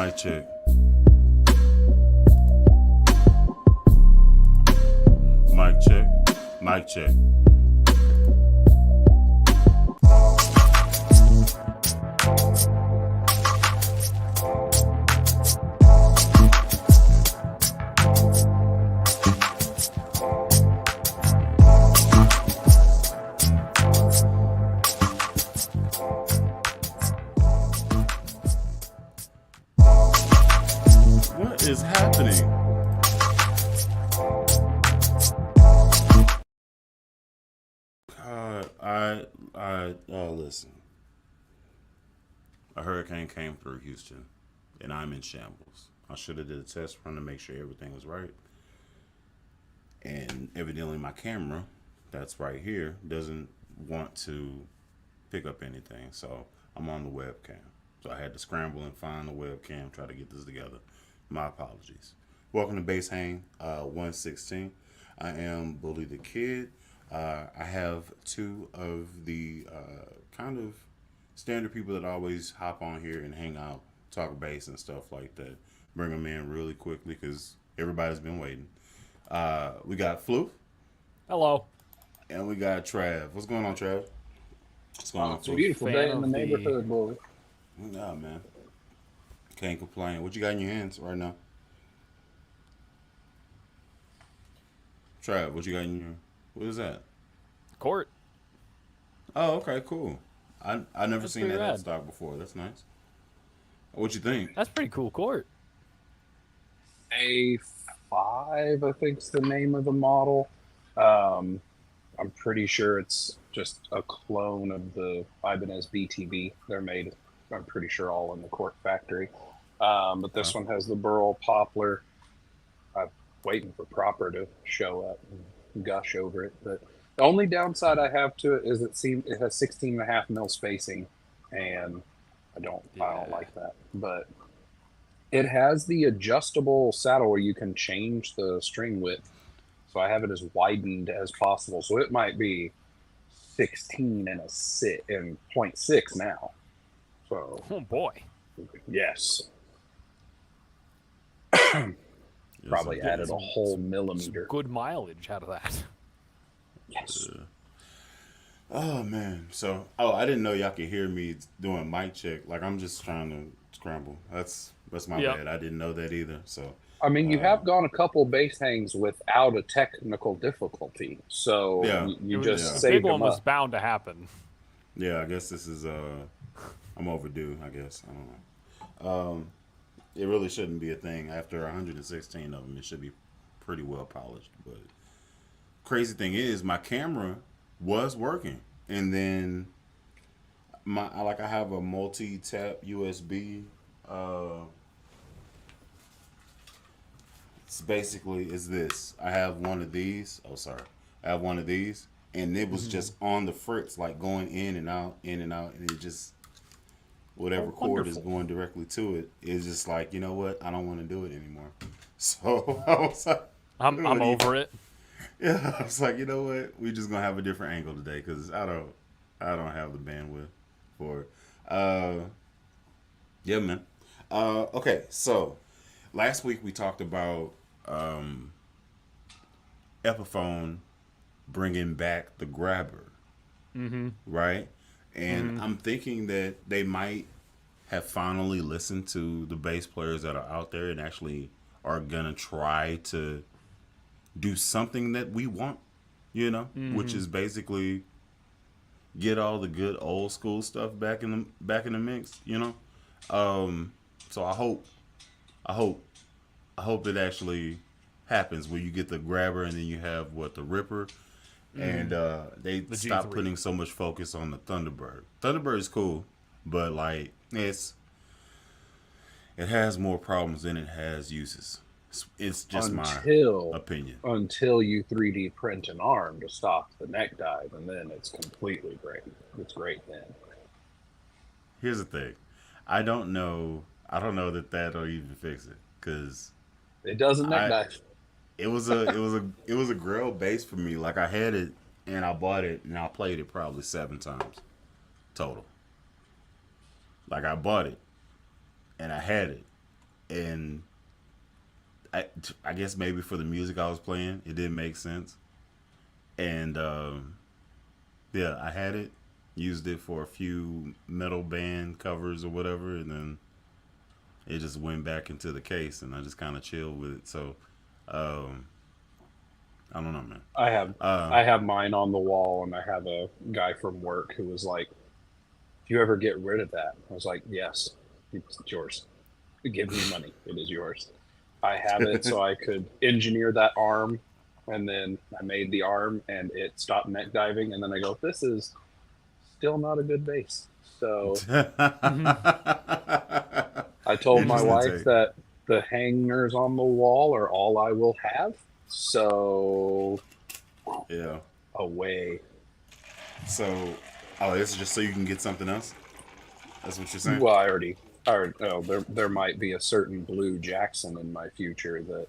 Mic check. Mic check. Mic check. What is happening? Listen. A hurricane came through Houston, and I'm in shambles. I should have did a test run to make sure everything was right. And evidently my camera, that's right here, doesn't want to pick up anything. So I'm on the webcam. So I had to scramble and find the webcam, try to get this together. My apologies. Welcome to Bass Hang 116. I am Bully the Kid. I have two of the kind of standard people that always hop on here and hang out, talk bass and stuff like that. Bring them in really quickly because everybody's been waiting. We got Flu. Hello. And we got Trav. What's going on, Trav? What's going on, It's a Flu? beautiful day in the neighborhood, boy. Nah, man. Can't complain. What you got in your hands right now? Trav, what you got in your... What is that? Court. Oh, okay, cool. I never That's seen pretty that in rad. stock before. That's nice. What you think? That's pretty cool court. A5, I think's the name of the model. I'm pretty sure it's just a clone of the Ibanez BTV. They're made, I'm pretty sure, all in the Court factory. But this one has the Beryl poplar. I'm waiting for Proper to show up and gush over it. But the only downside I have to it is it has 16.5 mil spacing, and I don't like that. But it has the adjustable saddle where you can change the string width. So I have it as widened as possible. So it might be 16 and 0.6 now. So Oh boy. yes. Yeah, Probably some- added a whole millimeter. Good mileage out of that. Yes. Oh man. So, I didn't know y'all could hear me doing mic check. Like I'm just trying to scramble. That's my Yep. bad. I didn't know that either. So, I mean, you have gone a couple bass hangs without a technical difficulty. So Yeah. you It just was, the saved big them one was up. bound to happen. yeah, I guess this is I'm overdue, I guess. I don't know. It really shouldn't be a thing. After 116 of them, it should be pretty well polished. But crazy thing is, my camera was working, and then I have a multi-tap USB. It's basically is this. I have one of these. Oh, sorry. I have one of these, and it was just on the fritz, like going in and out, and it just whatever cord is wonderful. going directly to it is just like, you know what? I don't want to do it anymore. So I was like, I'm what do you- over it. Yeah, I was like, you know what? We just gonna have a different angle today because I don't have the bandwidth for it. Yeah, man. Okay, so last week we talked about Epiphone bringing back the grabber, right? And I'm thinking that they might have finally listened to the bass players that are out there and actually are gonna try to do something that we want, which is basically get all the good old school stuff back in the mix, So I hope it actually happens where you get the grabber and then you have the Ripper, and they The stop G3. putting so much focus on the Thunderbird. Thunderbird is cool, but like it has more problems than it has uses. It's just my opinion. Until you 3D print an arm to stop the neck dive, and then it's completely great. It's great then. Here's the thing, I don't know that that'll even fix it because It doesn't neck dive. it was a grail bass for me. Like I had it and I bought it and I played it probably 7 times total. Like I bought it and I had it and I guess maybe for the music I was playing, it didn't make sense. And yeah, I had it, used it for a few metal band covers or whatever, and then it just went back into the case, and I just kind of chilled with it. So I don't know, man. I have mine on the wall, and I have a guy from work who was like, "If you ever get rid of that," I was like, "Yes, it's yours. Give me money. It is yours." I have it so I could engineer that arm, and then I made the arm, and it stopped neck diving, and then I go, "This is still not a good bass." So I told my wife that the hangers on the wall are all I will have. So Yeah. away. So, oh, this is just so you can get something else? That's what you're saying? Well, I already oh, there might be a certain blue Jackson in my future that,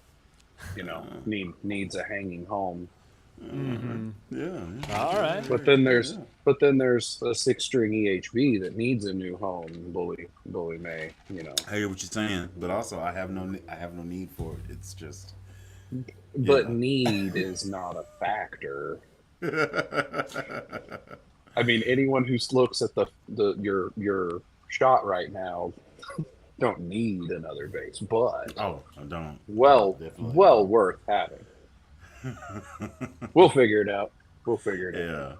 you know, needs a hanging home. Yeah. All right. But then there's a 6-string EHB that needs a new home. Bully May, you know. I hear what you're saying, but also I have no need for it. It's just. But need is not a factor. I mean, anyone who looks at your shot right now don't need another bass, but I don't. well Definitely worth having. We'll figure it out. Yeah.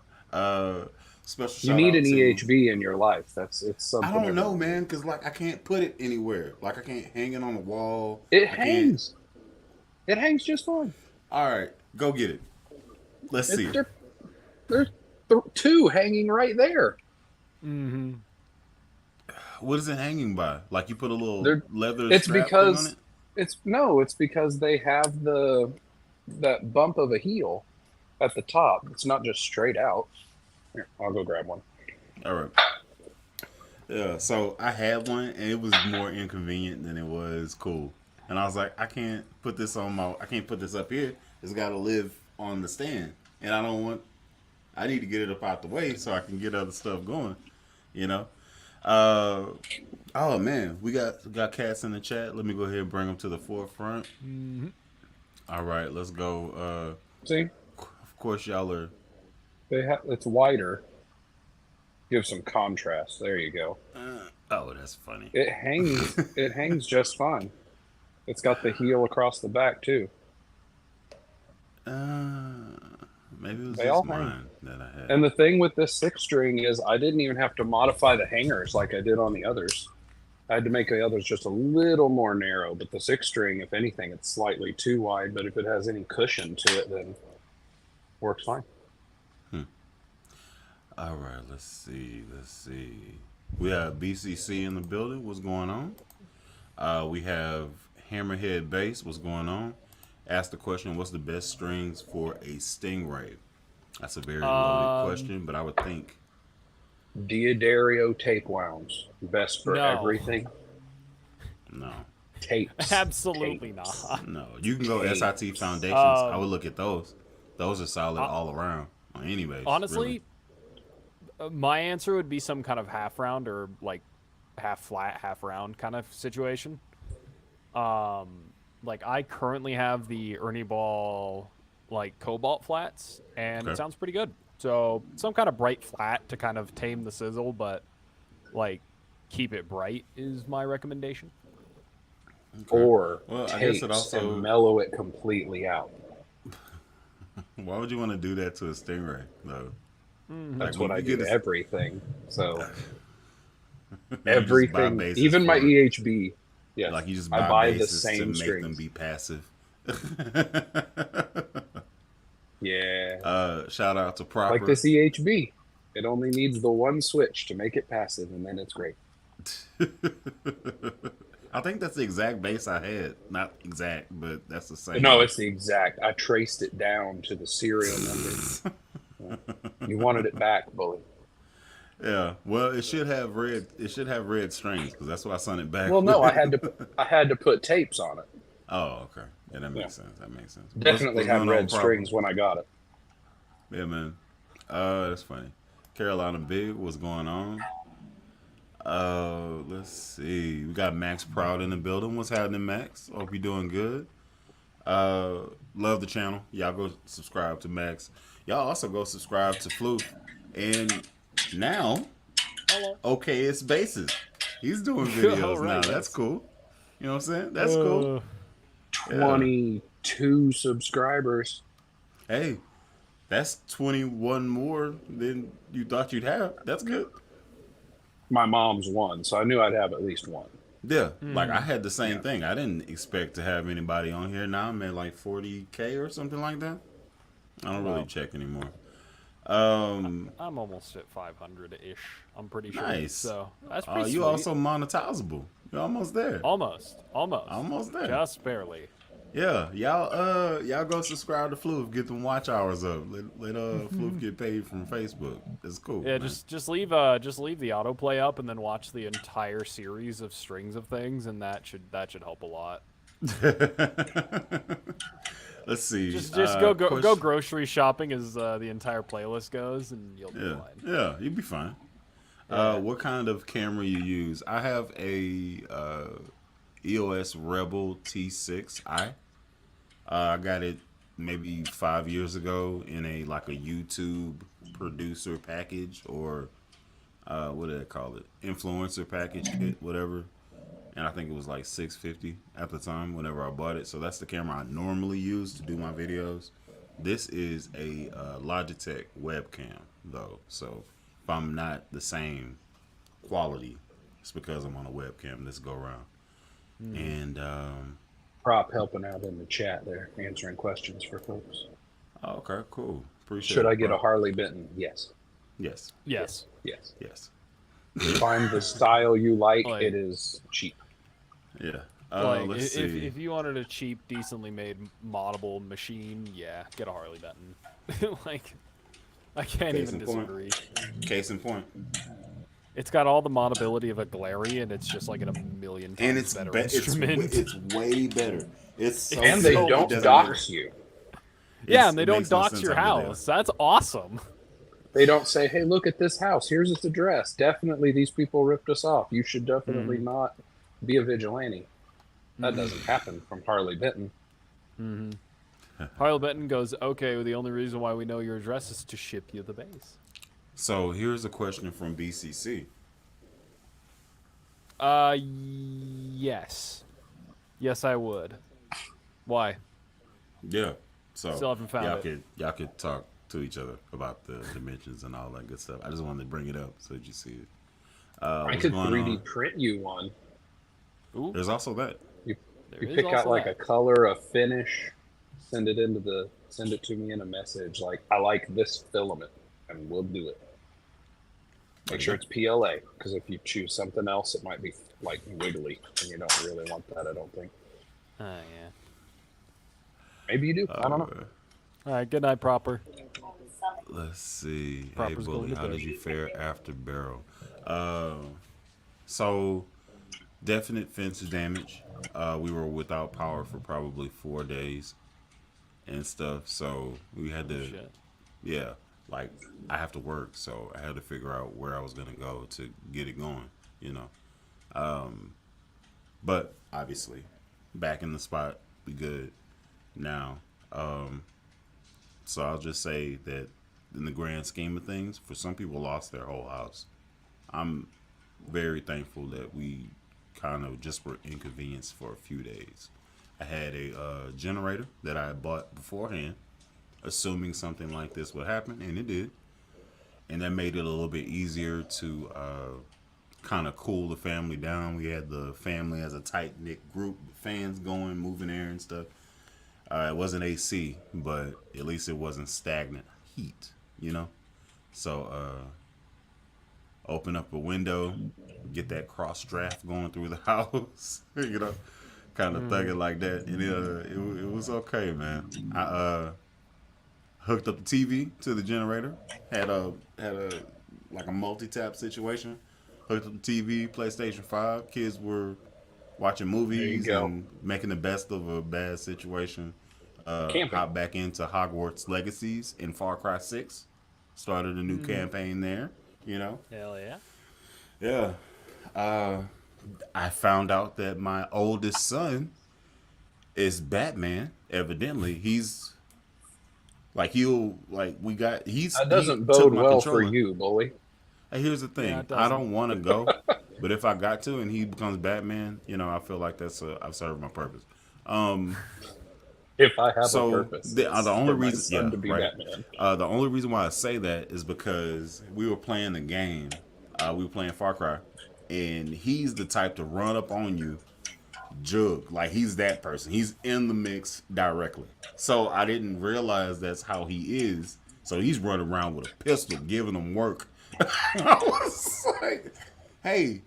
Special. You need an EHB in your life. It's something. I don't know, man, because like I can't put it anywhere. Like I can't hang it on the wall. It hangs. It hangs just fine. All right, go get it. Let's see. There's two hanging right there. Mm-hmm. What is it hanging by? Like you put a little leather It's strap because thing on it? it's because they have that bump of a heel at the top. It's not just straight out. Here, I'll go grab one. All right. Yeah, so I had one, and it was more inconvenient than it was cool. And I was like, I can't put this up here. It's got to live on the stand, and I need to get it up out the way so I can get other stuff going, you know. Oh man, we got cats in the chat. Let me go ahead and bring them to the forefront. Mm-hmm. All right, let's go. See, of course, y'all are. It's wider. Give some contrast. There you go. Oh, that's funny. It hangs. It hangs just fine. It's got the heel across the back too. Maybe it was They just all mine hang. that I had. And the thing with this 6-string is I didn't even have to modify the hangers like I did on the others. I had to make the others just a little more narrow, but the 6-string, if anything, it's slightly too wide, but if it has any cushion to it, then works fine. All right, let's see. We have BCC in the building. What's going on? We have Hammerhead Bass. What's going on? Ask the question, what's the best strings for a Stingray? That's a very loaded question, but I would think Diodario tape wounds. Best for everything. no. Tapes. Absolutely Tapes. not. No. You can go SIT Foundations. I would look at those. Those are solid all around on any bass. Honestly, really. My answer would be some kind of half round or like half flat, half round kind of situation. Like I currently have the Ernie Ball like Cobalt flats, and it sounds pretty good. So some kind of bright flat to kind of tame the sizzle, but like keep it bright is my recommendation. Okay. Or I tapes guess it also and mellow it completely out. Why would you want to do that to a Stingray though? That's Like, what I do to everything. So You just buy everything, basses even my for- EHB. Yes, Like you just I buy buy the basses to same make strings. them be passive. Yeah. Shout out to Proper. Like this EHB. It only needs the one switch to make it passive, and then it's great. I think that's the exact bass I had. Not exact, but that's the same. No, it's the exact. I traced it down to the serial number. You wanted it back, Bully. Yeah. Well, it should have red. It should have red strings because that's why I sent it back. Well, no, with. I had to put tapes on it. Oh, okay. Yeah, that makes sense. That makes sense. Definitely What's had going on, red Proper? strings when I got it. Yeah, man. That's funny. Carolina Big, what's going on? Let's see. We got Max Proud in the building. What's happening, Max? Hope you're doing good. Love the channel. Y'all go subscribe to Max. Y'all also go subscribe to Floof. And now, okay, it's Bases. He's doing videos Right, now. yes. That's cool. You know what I'm saying? That's cool. 22 subscribers. Hey, that's 21 more than you thought you'd have. That's good. My mom's one, so I knew I'd have at least one. Yeah, like I had the same thing. I didn't expect to have anybody on here. Now I'm at like 40K or something like that. I don't really check anymore. I'm almost at 500-ish. I'm pretty sure. Nice. So that's pretty You sweet. also monetizable. You're almost there. Almost. Almost there. Just barely. Yeah, y'all go subscribe to Floof. Get them watch hours up. Let Floof get paid from Facebook. It's cool. Yeah, man. just leave the autoplay up and then watch the entire series of strings of things, and that should help a lot. Let's see. Just go grocery shopping as the entire playlist goes, and you'll be fine. Yeah, you'll be fine. What kind of camera you use? I have a EOS Rebel T6i. I got it maybe 5 years ago in a YouTube producer package, or what do they call it? Influencer package kit, whatever. And I think it was like $650 at the time whenever I bought it. So that's the camera I normally use to do my videos. This is a Logitech webcam though. So if I'm not the same quality, it's because I'm on a webcam this go around. And Prop helping out in the chat there, answering questions for folks. okay, cool. Appreciate Should it, I get bro. a Harley Benton? Yes. Yes. Yes. Yes. Yes. Find the style you like. Like- It is cheap. Yeah. if Let's see. if you wanted a cheap, decently made moddable machine, yeah, get a Harley Benton. Like, I can't Case even in point. disagree. Case in point. It's got all the modability of a Glary, and it's just like a million times And it's better it's instrument. it's way better. It's so And they simple, it don't doesn't dox matter. you. Yeah, It's- and they it don't makes no dox sense your how they do house. That's awesome. They don't say, "Hey, look at this house. Here's its address. Definitely, these people ripped us off. You should definitely not be a vigilante." That doesn't happen from Harley Benton. Harley Benton goes, okay, well, the only reason why we know your address is to ship you the bass. So here's a question from BCC. Yes. Yes, I would. Why? Yeah. So Still haven't found it. y'all could talk to each other about the dimensions and all that good stuff. I just wanted to bring it up so that you see it. I What's could going 3D on? print you one. Ooh, There's also that. You there is pick out also like that. a color, a finish, send it to me in a message like, "I like this filament," and we'll do it. Make sure it's PLA, because if you choose something else, it might be like wiggly, and you don't really want that. I don't think. Oh, yeah. Maybe you do. I don't know. All right, good night, Proper. Let's see. Proper's Hey, going Bully, to how bed. did you fare after Beryl? So, definite fence damage. We were without power for probably 4 days and stuff. So, we had to, Shit. yeah, like, I have to work. So, I had to figure out where I was going to go to get it going, you know. But, obviously, back in the spot, we good now. So, I'll just say that in the grand scheme of things, for some people lost their whole house. I'm very thankful that we kind of just were inconvenienced for a few days. I had a generator that I had bought beforehand, assuming something like this would happen, and it did. And that made it a little bit easier to kind of cool the family down. We had the family as a tight-knit group, fans going, moving air and stuff. It wasn't AC, but at least it wasn't stagnant heat, you know? So, open up a window, get that cross draft going through the house, you know? Kind of thug it like that. And it was okay, man. I hooked up the TV to the generator, had a like a multi-tap situation. Hooked up the TV, PlayStation 5. Kids were watching movies go. and making the best of a bad situation. Camping. Hop back into Hogwarts Legacies in Far Cry 6. Started a new campaign there, you know? Hell yeah. Yeah. I found out that my oldest son is Batman. Evidently, he's like That he doesn't took bode my well for controller. you, bully. Hey, here's the Yeah, thing. it I doesn't. don't want to go, but if I got to and he becomes Batman, I feel like I've served my purpose. If I have a So purpose, the it's only for my reason, son yeah, to be right. Batman. The only reason why I say that is because we were playing the game. We were playing Far Cry, and he's the type to run up on you, jug. Like he's that person. He's in the mix directly. So I didn't realize that's how he is. So he's running around with a pistol, giving them work. I was like, hey,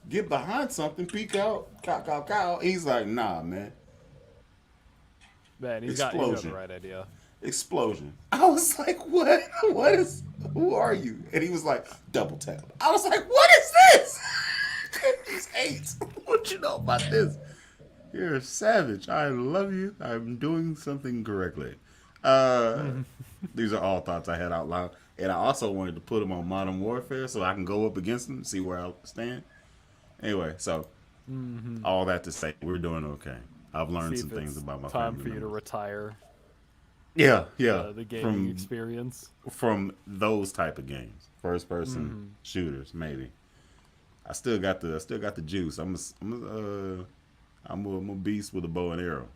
get behind something, peek out, cow. He's like, nah, man. Man, he's got the Explosion. right idea. Explosion. I was like, what? Who are you? And he was like, double tap. I was like, what is this? He's 8. What you know about this? You're a savage. I love you. I'm doing something correctly. These are all thoughts I had out loud. And I also wanted to put them on Modern Warfare so I can go up against them and see where I stand. Anyway, so all that to say, we're doing okay. I've learned See some if things it's about my time family for you to members. retire Yeah. the gaming experience. From those type of games, first person shooters, maybe. I still got the juice. I'm a beast with a bow and arrow.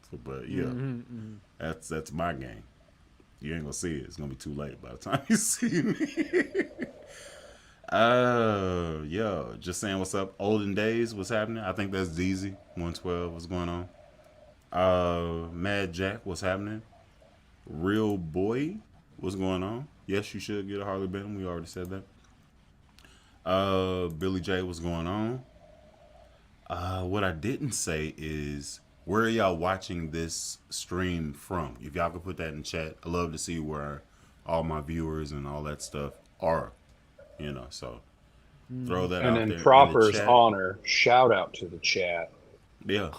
So, but yeah, that's my game. You ain't gonna see it. It's gonna be too late by the time you see me. Yeah. Just saying what's up. Olden days, what's happening? I think that's DZ 112. What's going on? Mad Jack, what's happening? Real boy, what's going on? Yes, you should get a Harley Benton. We already said that. Billy J, what's going on? What I didn't say is where are y'all watching this stream from? If y'all could put that in chat, I love to see where all my viewers and all that stuff are. So throw that And out in there in the Proper's chat. honor, shout out to the chat. Yeah.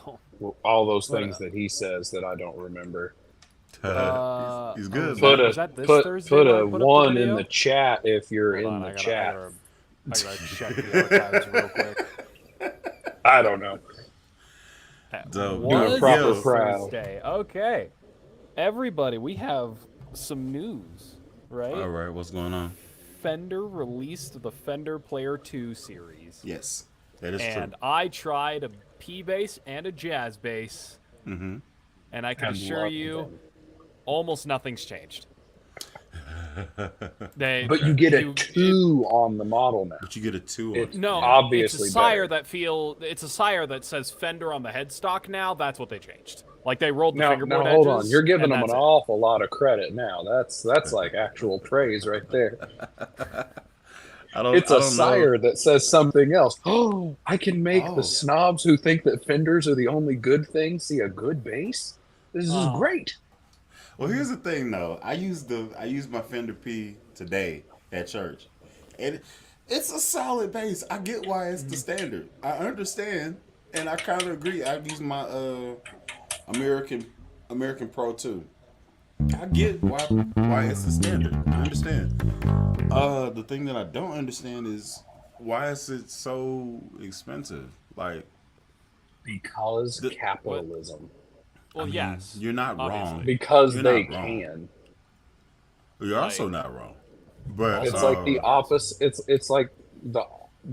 All those What things that he says that I don't remember. He's good, Put man. Was that this put Thursday put when I a put up the one in video? the chat if you're Hold in on, the I chat. gotta check the archives real quick. I don't know. That Dope. Doing was proper this proud. Thursday. Okay, everybody, we have some news, right? All right, what's going on? Fender released the Fender Player 2 series. Yes, that is And true. I tried a P bass and a jazz bass, Mm-hmm. and I can And assure love you, them. almost nothing's changed. But you get a 2 on the model now. But you get a 2 on It's it. No, Yeah. obviously it's a sire better. it's a sire that says Fender on the headstock now. That's what they changed. Like they rolled the Now fingerboard hold edges. on. You're giving and them an that's it. awful lot of credit now. That's like actual praise right there. It's I a don't know. sire that says something else. Oh, I can make Oh. the snobs who think that Fenders are the only good thing see a good bass. This is great. Well, here's the thing, though. I used my Fender P today at church, and it's a solid bass. I get why it's the standard. I understand, and I kind of agree. I use my American Pro too. I get why it's the standard. I understand. The thing that I don't understand is why is it so expensive? Like Because capitalism. Well, yes. you're not obviously. wrong. Because You're they not wrong. can. You're also Like- not wrong. But It's like the opposite. It's like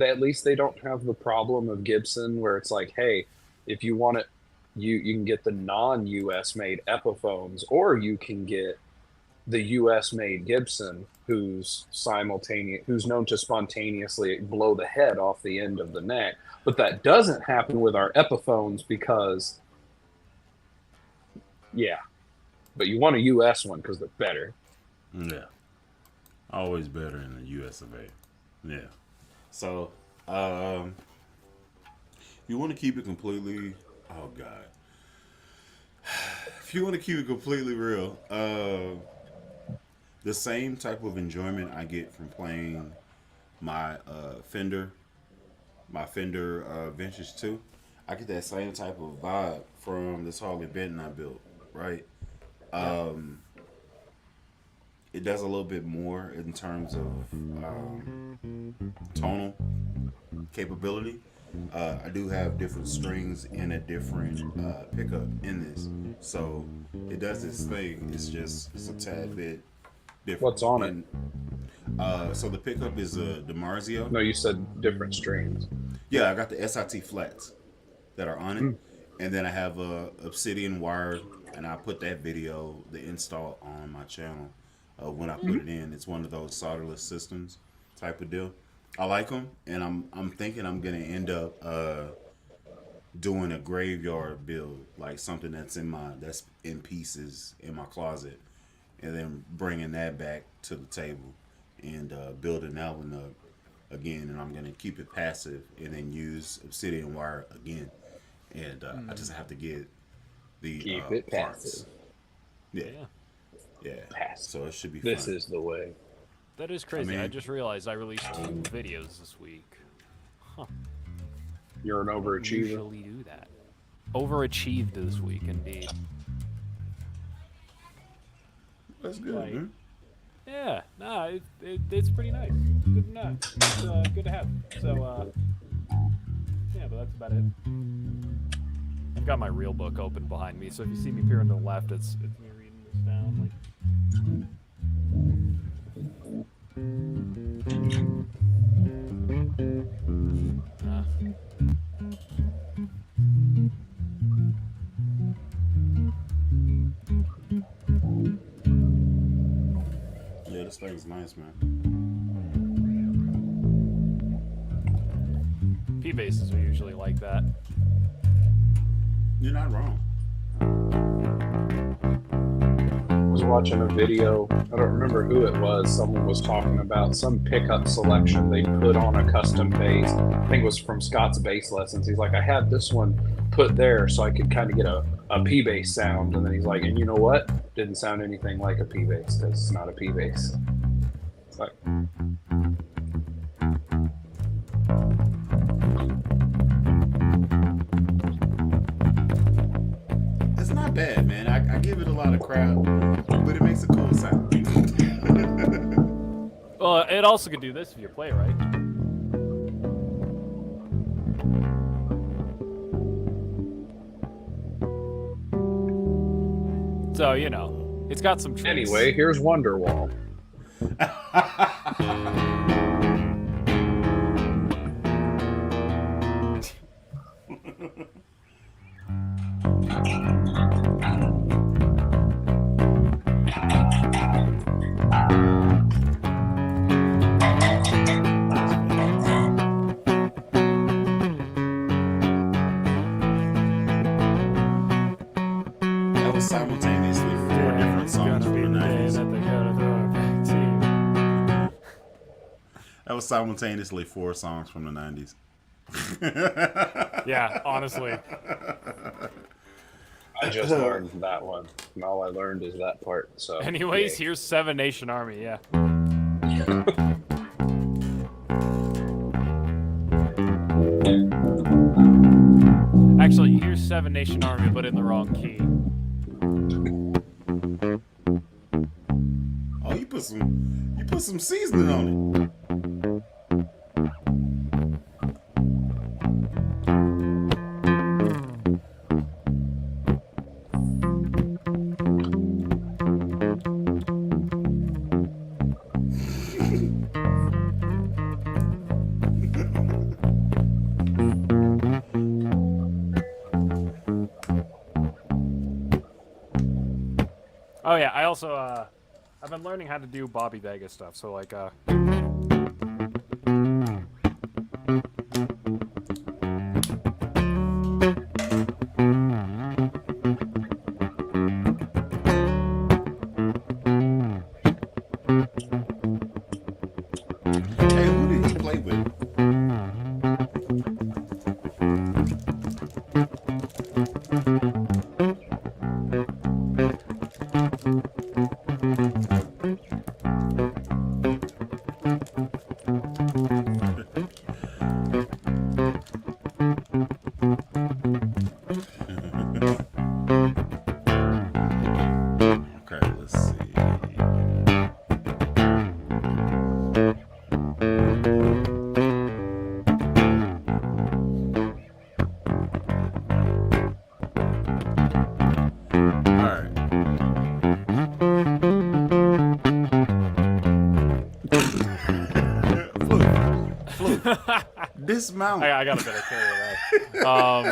at least they don't have the problem of Gibson where it's like, hey, if you want it, you can get the non-US made Epiphones, or you can get the US made Gibson who's known to spontaneously blow the head off the end of the neck. But that doesn't happen with our Epiphones because but you want a US one because they're better. yeah, always better in the US of A. Yeah. So, you want to keep it completely. Oh God. If you want to keep it completely real, the same type of enjoyment I get from playing my Fender Vintage 2, I get that same type of vibe from this Harley Benton I built, right? it does a little bit more in terms of tonal capability. I do have different strings in a different pickup in this, so it does this thing. It's a tad bit different. What's on it? So the pickup is a DiMarzio. No, you said different strings. Yeah, I got the SIT flats that are on it, and then I have a Obsidian wire, and I put that video, the install, on my channel when I put it in. It's one of those solderless systems type of deal. I like them, and I'm thinking I'm gonna end up doing a graveyard build, like something that's in pieces in my closet, and then bringing that back to the table and building that one up again. And I'm gonna keep it passive and then use Obsidian wire again. And I just have to get the Keep it parts. passive. Yeah. Passive. So it should be This fun. is the way. That is crazy. I mean- just realized I released 2 videos this week. You're an overachiever. Usually do that. Overachieved this week, indeed. That's good, Like- man. Yeah, nah, it's pretty nice. Good enough. It's good to have. So, yeah, but that's about it. I've got my real book open behind me, so if you see me peering to the left, it's me reading this down. Like, Yeah, this thing's nice, man. P basses are usually like that. You're not wrong. I was watching a video. I don't remember who it was. Someone was talking about some pickup selection they put on a custom bass. I think it was from Scott's Bass Lessons. He's like, I had this one put there so I could kind of get a P bass sound. And then he's like, and you know what? Didn't sound anything like a P bass because it's not a P bass. It's like, It's not bad, man. I give it a lot of crap, but it makes a cool sound. Well, it also could do this if you play right. So, you know, it's got some tricks. anyway, here's Wonderwall. That was simultaneously 4 different songs from the 90s. That was simultaneously 4 songs from the 90s. Yeah, honestly. I just learned that one. And all I learned is that part. So Anyways, yay. here's 7 Nation Army, yeah. Actually, here's 7 Nation Army, but in the wrong key. Oh, you put some seasoning on it. Oh yeah, I also I've been learning how to do Bobby Vega stuff. So like Hey, who did you play with? Dismount. I got a better carry away. All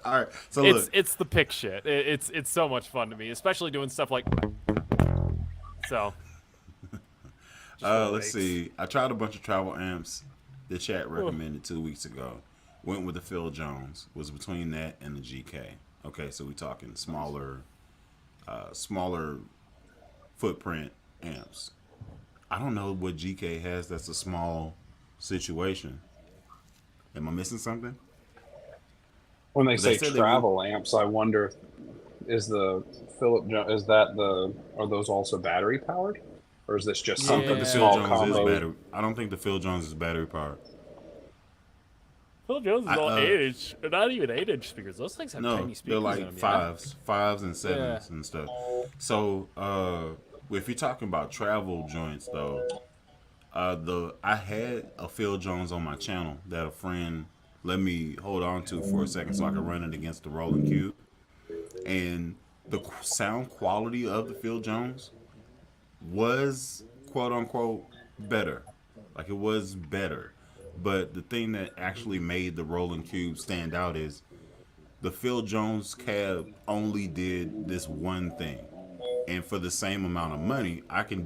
right. So look, it's the pick shit. It's so much fun to me, especially doing stuff like. So. Let's see. I tried a bunch of travel amps. The chat recommended 2 weeks ago. Went with the Phil Jones. Was between that and the GK. Okay, so we talking smaller footprint amps. I don't know what GK has that's a small situation. Am I missing something? When they say said travel amps, I wonder, is the are those also battery powered? Or is this just I don't think something the Phil small Jones combo? is battery. I don't think the Phil Jones is battery powered. Phil Jones is all 8-inch, not even 8-inch speakers. Those things have tiny speakers. They're like in them, fives and sevens and stuff. So if you're talking about travel joints though, I had a Phil Jones on my channel that a friend let me hold on to for a second so I could run it against the Roland Cube, and the sound quality of the Phil Jones was quote unquote better. Like it was better. But the thing that actually made the Roland Cube stand out is the Phil Jones cab only did this one thing. And for the same amount of money, I can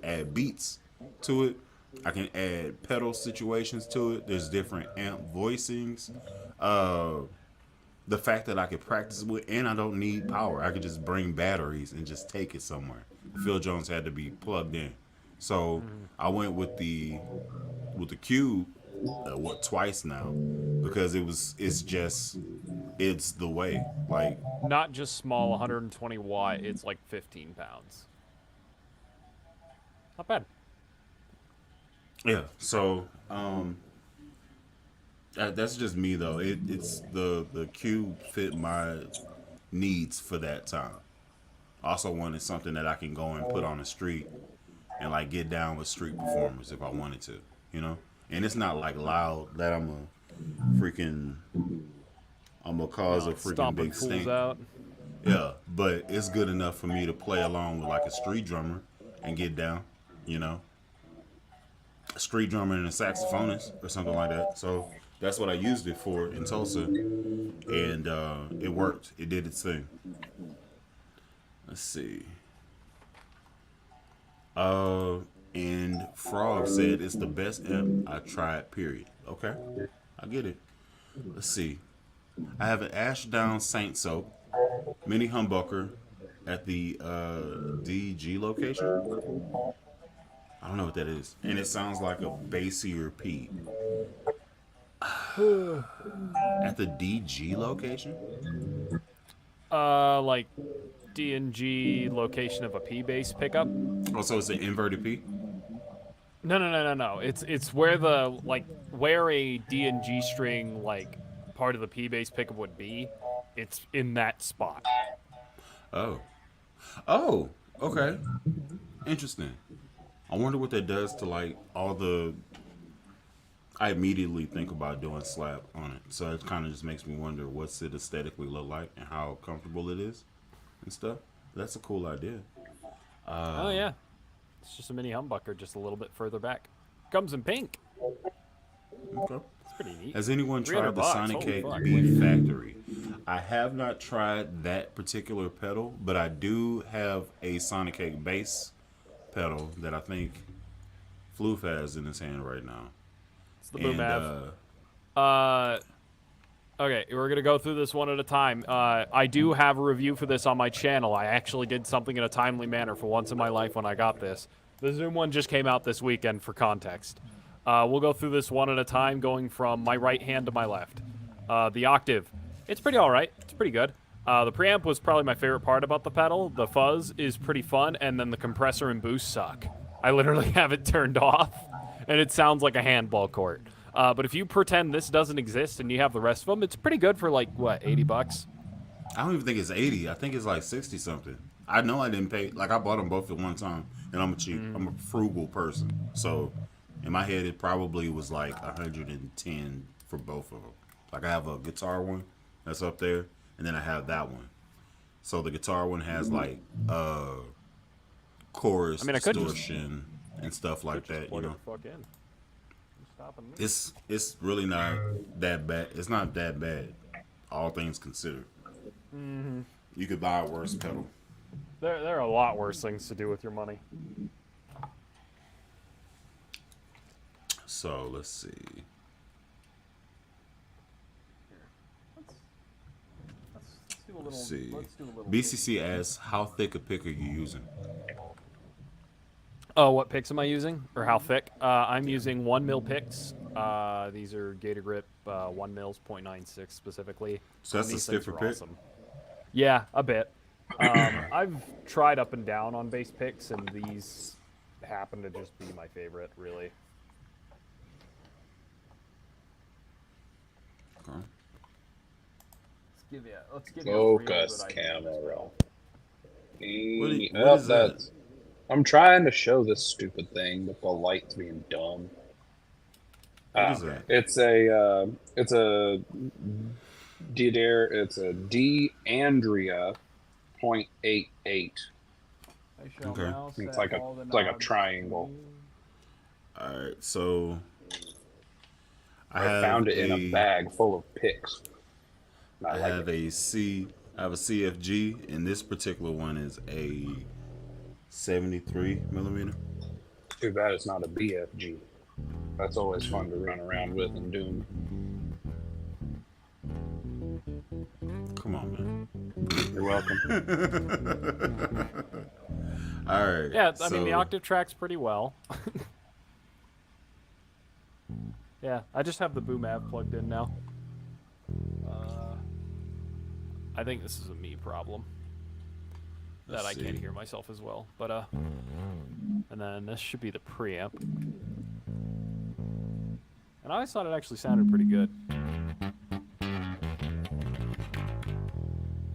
add beats to it. I can add pedal situations to it. There's different amp voicings. The fact that I could practice with, and I don't need power. I could just bring batteries and just take it somewhere. Phil Jones had to be plugged in. So I went with the Cube, twice now, because it's the way. Like, not just small 120 watt, it's like 15 pounds. Not bad. Yeah. So that's just me though. It's the Cube fit my needs for that time. Also wanted something that I can go and put on the street and like get down with street performers if I wanted to, you know. And it's not like loud that I'm gonna cause a freaking big stink. Out. Yeah, but it's good enough for me to play along with like a street drummer and get down, you know. A street drummer and a saxophonist or something like that. So that's what I used it for in Tulsa, and it worked. It did its thing. Let's see. And Frog said it's the best amp I tried, period. Okay, I get it. Let's see. I have an Ashdown Saint Soap mini humbucker at the DG location. I don't know what that is. And it sounds like a bassier P. At the DG location? Like D&G location of a P bass pickup. Oh, so it's an inverted P? No. It's where where a D&G string like part of the P bass pickup would be. It's in that spot. Oh, okay. Interesting. I wonder what that does to like all the. I immediately think about doing slap on it, so it kind of just makes me wonder what's it aesthetically look like and how comfortable it is and stuff. That's a cool idea. Oh yeah, it's just a mini humbucker, just a little bit further back. Comes in pink. Okay. It's pretty neat. Has anyone tried the $300. Sonic Holy Cake fuck. B Factory? I have not tried that particular pedal, but I do have a Sonic Cake bass pedal that I think Floof has in his hand right now. It's the Boom Av. Okay, we're going to go through this one at a time. I do have a review for this on my channel. I actually did something in a timely manner for once in my life when I got this. The Zoom one just came out this weekend for context. We'll go through this one at a time, going from my right hand to my left. The octave. It's pretty all right. It's pretty good. The preamp was probably my favorite part about the pedal. The fuzz is pretty fun, and then the compressor and boost suck. I literally have it turned off, and it sounds like a handball court. But if you pretend this doesn't exist and you have the rest of them, it's pretty good for like, what, $80? I don't even think it's 80. I think it's like 60 something. I know I didn't pay. Like I bought them both at one time, and I'm a frugal person. So in my head, it probably was like 110 for both of them. Like I have a guitar one that's up there, and then I have that one. So the guitar one has like chorus distortion and stuff like that. You know. Fuck in. stopping me. It's really not that bad. It's not that bad, all things considered. Mm-hmm. You could buy a worse pedal. There are a lot worse things to do with your money. So let's see. Let's do a little. Let's see. Let's do a little. BCC asks, how thick a pick are you using? Oh, what picks am I using, or how thick? I'm using 1 mil picks. These are Gator Grip 1 mils, 0.96 specifically. So that's a These things stiffer are pick? awesome. Yeah, a bit. I've tried up and down on bass picks, and these happen to just be my favorite, really. Okay. Let's give you a Focus real good idea. camera. What is that? I'm trying to show this stupid thing, but the light's being dumb. What is that? It's a D Andrea 0.88. Okay. It's like a triangle. All right, so I found it in a bag full of picks. I have a CFG, and this particular one is a 73 millimeter. Too bad it's not a BFG. That's always fun to run around with in Doom. Come on, man. You're welcome. All right. Yeah, I mean the octave tracks pretty well. Yeah, I just have the Boom Av plugged in now. I think this is a me problem. That I can't hear myself as well. But and then this should be the preamp. And I always thought it actually sounded pretty good.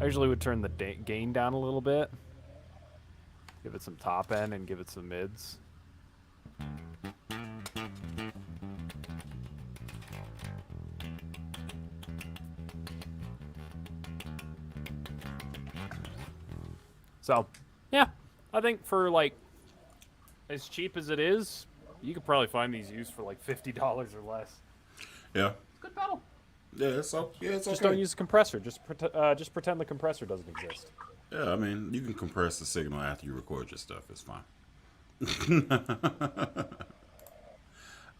I usually would turn the gain down a little bit. Give it some top end and give it some mids. So, yeah, I think for like as cheap as it is, you could probably find these used for like $50 or less. Yeah. Good pedal. Yeah, it's okay. Just don't use a compressor. Just pretend the compressor doesn't exist. Yeah, I mean, you can compress the signal after you record your stuff. It's fine.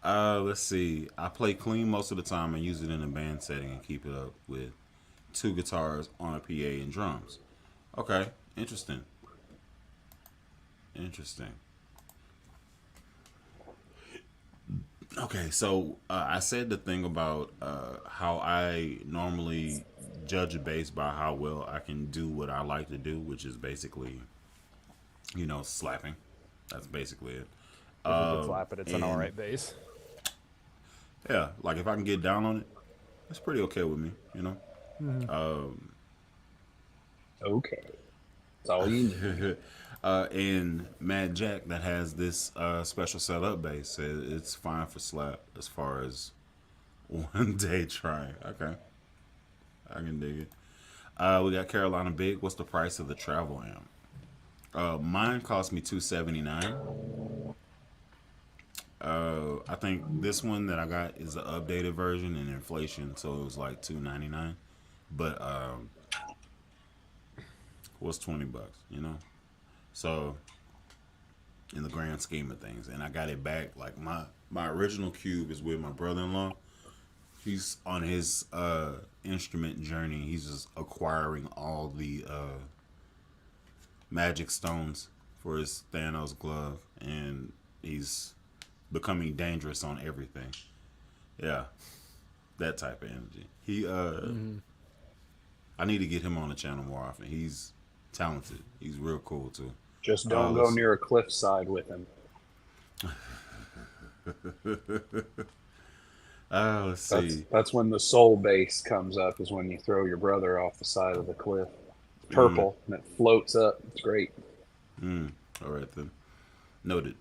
Let's see. I play clean most of the time and use it in a band setting and keep it up with 2 guitars on a PA and drums. Okay, interesting. Okay, so I said the thing about how I normally judge a bass by how well I can do what I like to do, which is basically, slapping. That's basically it. If you can slap it, it's an alright bass. Yeah, like if I can get down on it, it's pretty okay with me, Mm-hmm. Okay. That's all you need. And Mad Jack that has this special setup bass said it's fine for slap as far as one day trying. Okay, I can dig it. We got Carolina Big. What's the price of the travel amp? Mine cost me $279. I think this one that I got is the updated version and inflation, so it was like $299. But what's $20? So, in the grand scheme of things, and I got it back. Like my original cube is with my brother-in-law. He's on his instrument journey. He's just acquiring all the magic stones for his Thanos glove, and he's becoming dangerous on everything. Yeah, that type of energy. He I need to get him on the channel more often. He's talented. He's real cool too. Just don't go near a cliffside with him. Let's see. That's when the soul bass comes up, is when you throw your brother off the side of the cliff. It's purple, and it floats up. It's great. All right, then. Noted.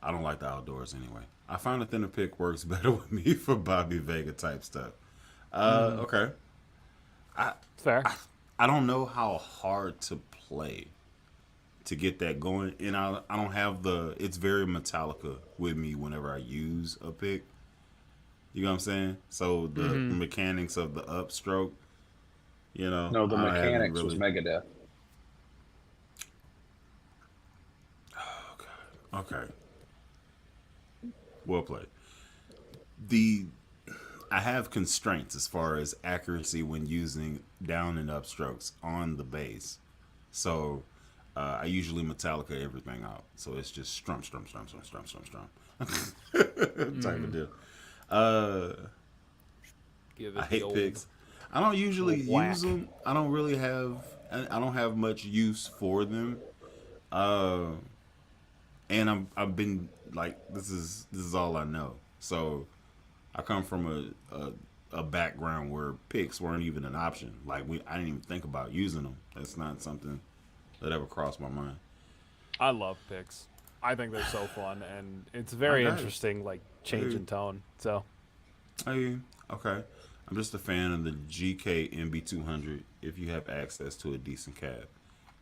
I don't like the outdoors anyway. I find a thinner pick works better with me for Bobby Vega type stuff. Okay. Fair. I don't know how hard to play to get that going, and I don't have it's very Metallica with me whenever I use a pick. You know what I'm saying? So the mechanics of the upstroke, No, the I haven't mechanics was Megadeth. Okay. Well played. I have constraints as far as accuracy when using down and upstrokes on the bass. So I usually Metallica everything out. So it's just strum, strum, strum, strum, strum, strum, strum. Type of deal. I hate picks. I don't usually use them. I don't really have. I don't have much use for them. And I've been like, this is all I know. So I come from a background where picks weren't even an option. Like I didn't even think about using them. That's not something that ever crossed my mind. I love picks. I think they're so fun, and it's very interesting, like change in tone. So, okay. I'm just a fan of the GK MB200. If you have access to a decent cab,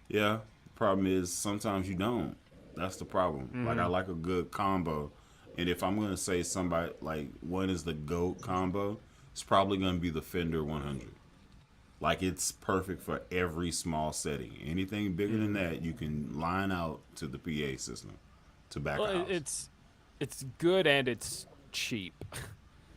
yeah. The problem is sometimes you don't. That's the problem. Like I like a good combo, and if I'm gonna say somebody like what is the GOAT combo, it's probably gonna be the Fender 100. Like it's perfect for every small setting. Anything bigger than that, you can line out to the PA system to back a house. It's good and it's cheap.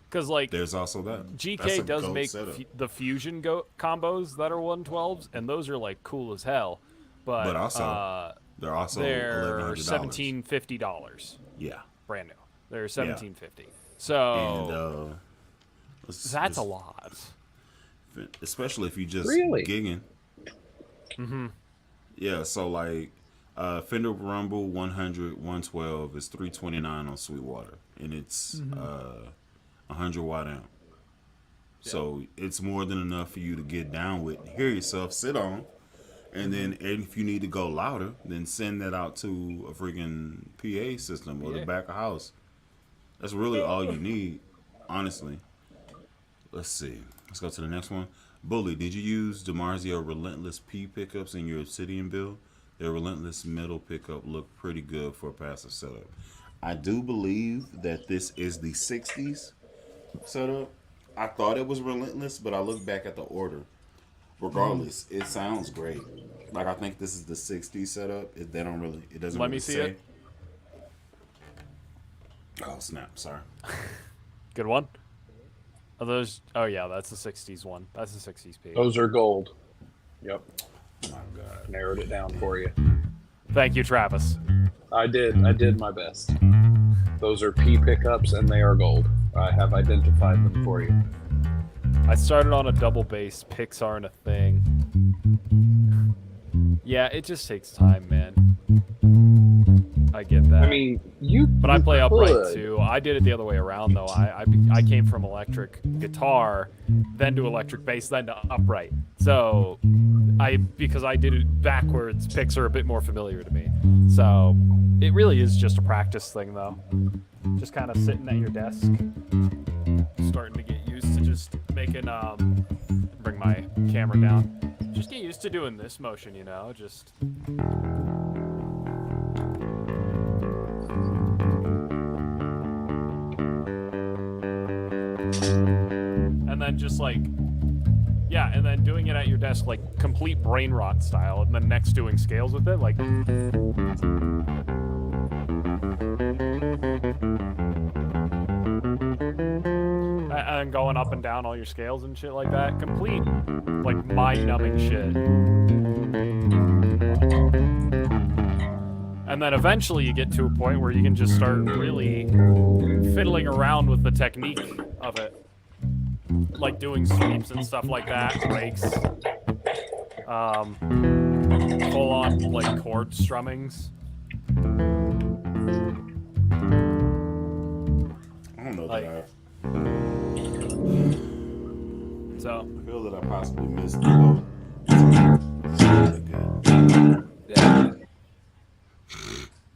Because like there's also that GK does make the Fusion combos that are 112s, and those are like cool as hell. But also they're $1,750. Yeah, brand new. They're $1,750. So and, that's a lot. Especially if you just really gigging. Yeah, so like Fender Rumble 100 112 is $329 on Sweetwater, and it's 100 watt amp. So it's more than enough for you to get down with, hear yourself, sit on, and then if you need to go louder, then send that out to a freaking PA system or the back of house. That's really all you need, honestly. Let's see. Let's go to the next one. Bully, did you use DiMarzio Relentless P pickups in your Obsidian build? Their Relentless metal pickup looked pretty good for a passive setup. I do believe that this is the 60s setup. I thought it was Relentless, but I looked back at the order. Regardless, it sounds great. Like I think this is the 60s setup. It doesn't Let really me see say. it. Oh snap! Sorry. Good one. Are those? Oh yeah, that's the 60s one. That's the 60s P. Those are gold. Yep. My God. Narrowed it down for you. Thank you, Travis. I did my best. Those are P pickups and they are gold. I have identified them for you. I started on a double bass. Picks aren't a thing. Yeah, it just takes time, man. I get that. I mean, but I play upright too. I did it the other way around though. I came from electric guitar, then to electric bass, then to upright. So because I did it backwards, picks are a bit more familiar to me. So it really is just a practice thing though. Just kind of sitting at your desk, starting to get used to just making bring my camera down. Just get used to doing this motion, just and then just like and then doing it at your desk like complete brain rot style, and then next doing scales with it like and going up and down all your scales and shit like that. Complete like mind-numbing shit. And then eventually you get to a point where you can just start really fiddling around with the technique of it. Like doing sweeps and stuff like that, breaks. Full on like chord strummings. I don't know like, that So I feel that I possibly missed the boat. Really good. Yeah.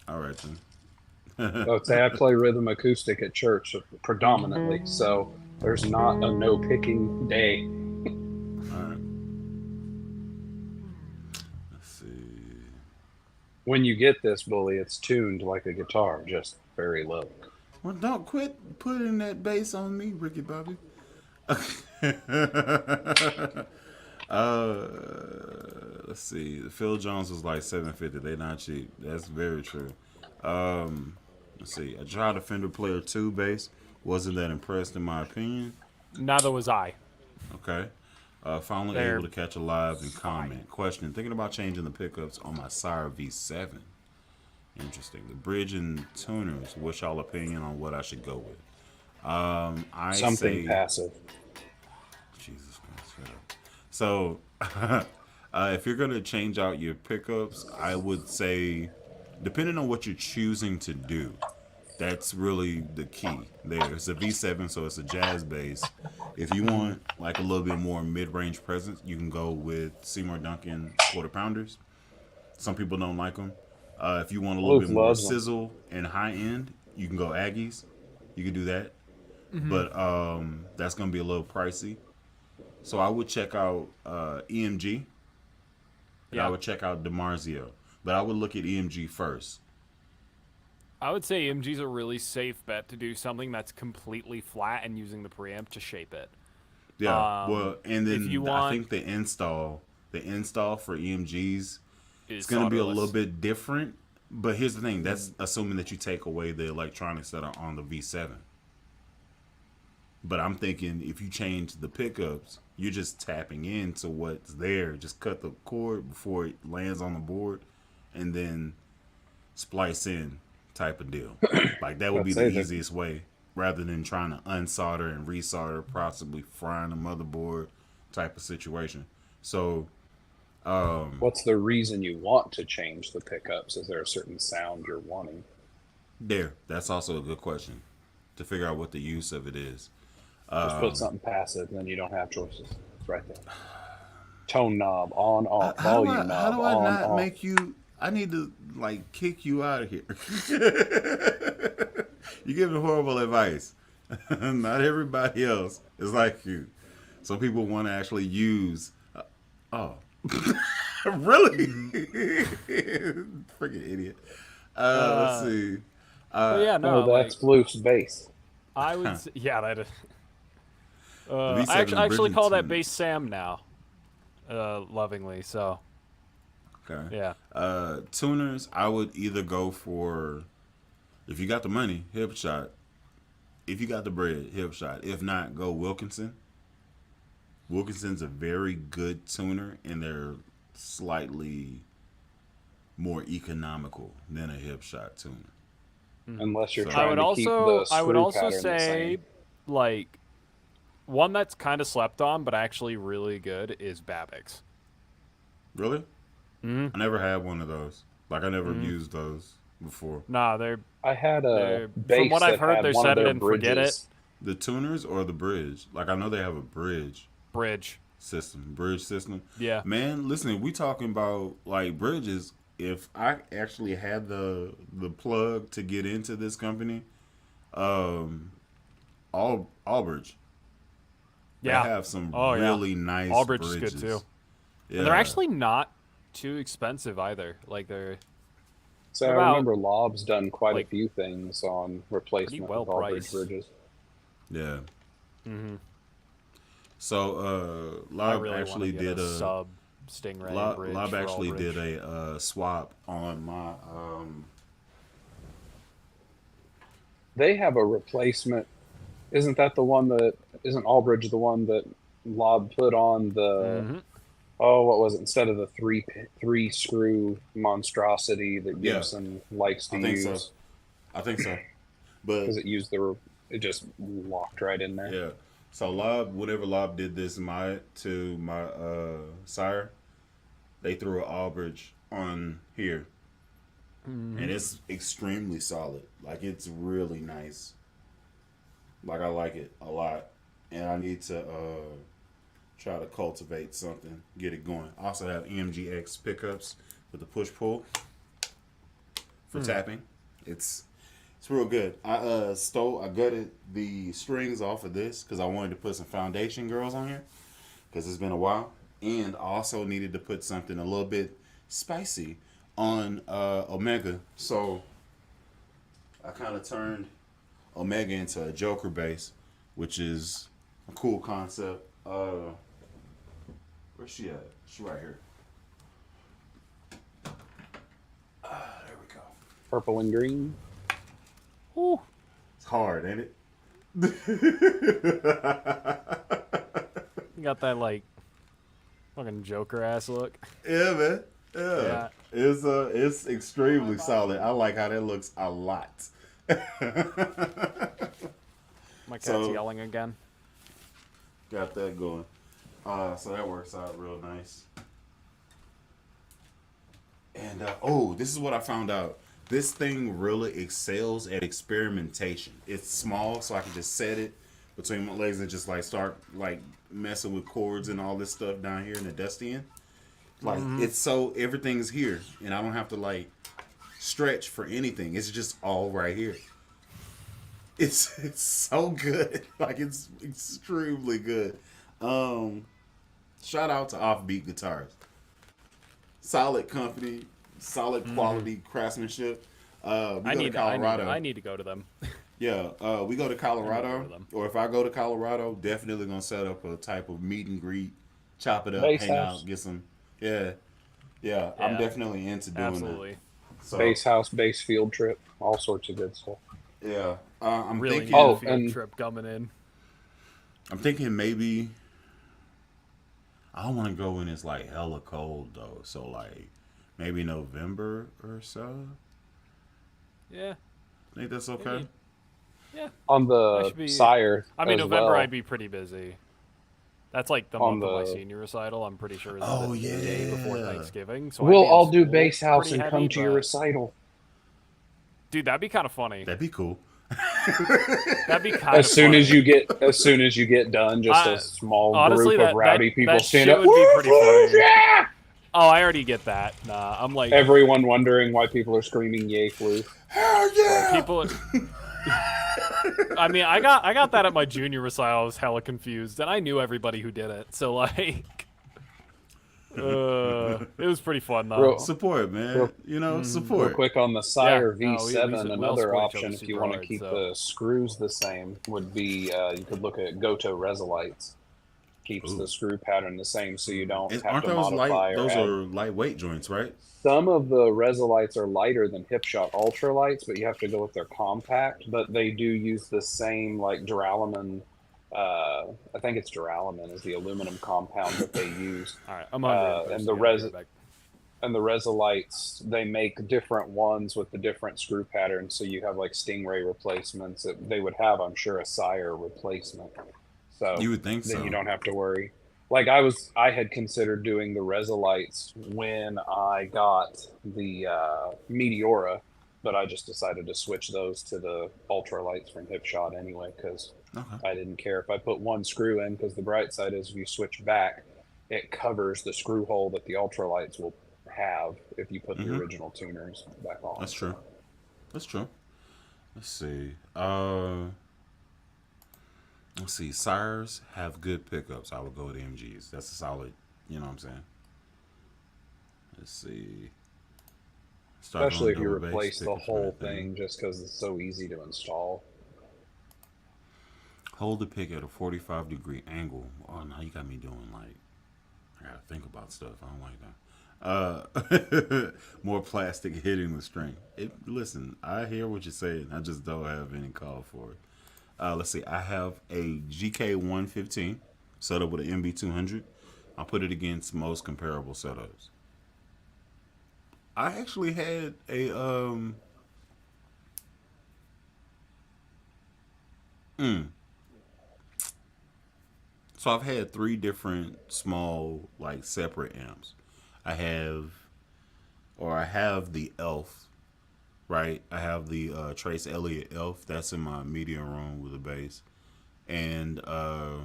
All right then. Let's say I play rhythm acoustic at church predominantly, so there's not a no picking day. All right. Let's see. When you get this, Bully, it's tuned like a guitar, just very low. Well, don't quit putting that bass on me, Ricky Bobby. uh, let's see. Phil Jones was like $750. They not cheap. That's very true. Let's see. I tried a Fender Player 2 bass. Wasn't that impressed in my opinion. Neither was I. Okay. Finally able to catch a live and comment. Question: thinking about changing the pickups on my Sire V7. Interesting. The bridge and tuners. What's y'all opinion on what I should go with? I Something say passive. Jesus Christ, shut up. So, if you're gonna change out your pickups, I would say, depending on what you're choosing to do, that's really the key. There, it's a V7, so it's a jazz bass. If you want like a little bit more mid-range presence, you can go with Seymour Duncan quarter pounders. Some people don't like them. If you want a little bit more sizzle and high end, you can go Aggies. You can do that, but that's gonna be a little pricey. So I would check out EMG, and I would check out DiMarzio, but I would look at EMG first. I would say EMG's a really safe bet to do something that's completely flat and using the preamp to shape it. Yeah, well, and then I think the install for EMGs is going to be a little bit different. But here's the thing: that's assuming that you take away the electronics that are on the V7. But I'm thinking if you change the pickups, you're just tapping into what's there. Just cut the cord before it lands on the board, and then splice in type of deal. Like that would be the easiest way, rather than trying to unsolder and resolder, possibly frying the motherboard type of situation. So, what's the reason you want to change the pickups? Is there a certain sound you're wanting? That's also a good question to figure out what the use of it is. Just put something passive, then you don't have choices. It's right there. Tone knob on, off. Volume knob on, off. How do I not make you? I need to kick you out of here. You're giving horrible advice. Not everybody else is like you. Some people want to actually use. Really? Freaking idiot. Let's see. That's Floof's bass. I would. That is. I actually call that bass Sam now, lovingly. So. Okay. Yeah. Tuners, I would either go for, if you got the money, Hip Shot. If you got the bread, Hip Shot. If not, go Wilkinson. Wilkinson's a very good tuner, and they're slightly more economical than a Hip Shot tuner. Unless you're trying to keep the screw I would also pattern say, like, one that's kind of slept on, but actually really good is Babbitt's. Really? I never had one of those. Like, I never used those before. Nah, they're. I had a bass from what I've heard, they're set it and bridges. forget it. The tuners or the bridge? Like, I know they have a bridge system. Yeah. Man, listen, we talking about like bridges. If I actually had the plug to get into this company, Allbridge. Yeah. They have some really nice Allbridge bridges. is good too. Yeah. And they're actually not too expensive either. Like they're. So I remember Lob's done quite a few things on replacement of Allbridge bridges. Yeah. Mm-hmm. So Lob actually did a sub Stingray bridge. Lob actually did a swap on my. They have a replacement. Isn't that the one that isn't Allbridge the one that Lob put on the? Mm-hmm. Oh, what was it? Instead of the three screw monstrosity that Gibson likes to use. So. I think so. But because it just locked right in there. Yeah. So whenever Lob did this to my Sire, they threw an Allbridge on here. Mm-hmm. And it's extremely solid. Like, it's really nice. Like, I like it a lot. And I need to try to cultivate something, get it going. I also have EMGX pickups with the push-pull for tapping. It's real good. I gutted the strings off of this because I wanted to put some Foundation Girls on here because it's been a while. And I also needed to put something a little bit spicy on Omega. So I kind of turned Omega into a Joker bass, which is a cool concept. Where's she at? She right here. There we go. Purple and green. Ooh. It's hard, ain't it? You got that like fucking Joker ass look. Yeah, man. Yeah. It's extremely solid. I like how that looks a lot. My cat's yelling again. Got that going. So that works out real nice. And this is what I found out. This thing really excels at experimentation. It's small, so I can just set it between my legs and just like start like messing with chords and all this stuff down here in the dusty end. Like it's so everything's here, and I don't have to like stretch for anything. It's just all right here. It's so good. Like it's extremely good. Shout out to Offbeat Guitars. Solid company, solid quality craftsmanship. I need to go to them. Yeah, we go to Colorado, or if I go to Colorado, definitely gonna set up a type of meet and greet, chop it up, Bass hang house. out, get some. Yeah, I'm definitely into doing Absolutely. that. So, Bass house, bass field trip, all sorts of good stuff. yeah, I'm Really thinking. need a field and- trip coming in. I'm thinking maybe. I don't want to go when it's like hella cold though. So like maybe November or so. Yeah. Think that's okay? Maybe. Yeah. On That the should be- Sire, I mean, as November well, I'd be pretty busy. That's like the On month of my the- senior recital. I'm pretty sure is Oh, the day before yeah. Thanksgiving. So I'd we'll be in all do school bass house pretty and come heavy, to your but- recital. Dude, that'd be kind of funny. That'd be cool. That'd be kind of As soon funny. as you get done, just a small honestly, group of rowdy people that stand shit up. would be pretty "Woo, funny. yeah!" Oh, I already get that. Nah, I'm like Everyone wondering why people are screaming "Yay, flu!" Hell yeah! people. I mean, I got that at my junior recital. I was hella confused, and I knew everybody who did it. So like, it was pretty fun though. Real- Support, man. Real- You know, Real support. quick on the Sire Yeah, no, V7, we all another support each option other if you super want to hard, keep so. the screws the same would be you could look at Goto Resolites. Keeps Ooh. the screw pattern the same, so you don't have Aren't to those modify light? or Those add. are lightweight joints, right? Some of the Resolites are lighter than Hipshot Ultralights, but you have to go with their compact. But they do use the same like duralumin. I think it's duralumin is the aluminum compound that they use. All right, I'm hungry. and the And the Resolites, they make different ones with the different screw patterns. So you have like Stingray replacements. They would have, I'm sure, a Sire replacement. So You would think then so. you don't have to worry. Like I had considered doing the Resolites when I got the Meteora, but I just decided to switch those to the Ultralights from Hipshot anyway because Okay. I didn't care if I put one screw in, because the bright side is if you switch back, it covers the screw hole that the Ultralights will have if you put the original tuners back on. That's true. That's true. Let's see. Let's see. Sires have good pickups. I would go with MGs. That's a solid. You know what I'm saying? Let's see. Start Especially if going you double bass, replace the pick up whole everything. thing just because it's so easy to install. Hold the pick at a 45-degree angle. Oh, now you got me doing like, I gotta think about stuff. I don't like that. More plastic hitting the string. Listen, I hear what you're saying. I just don't have any call for it. Let's see. I have a GK115 set up with an MB200. I'll put it against most comparable setups. I actually had a So I've had 3 different small, like, separate amps. I have the Elf, right? I have the Trace Elliott Elf. That's in my media room with a bass. And I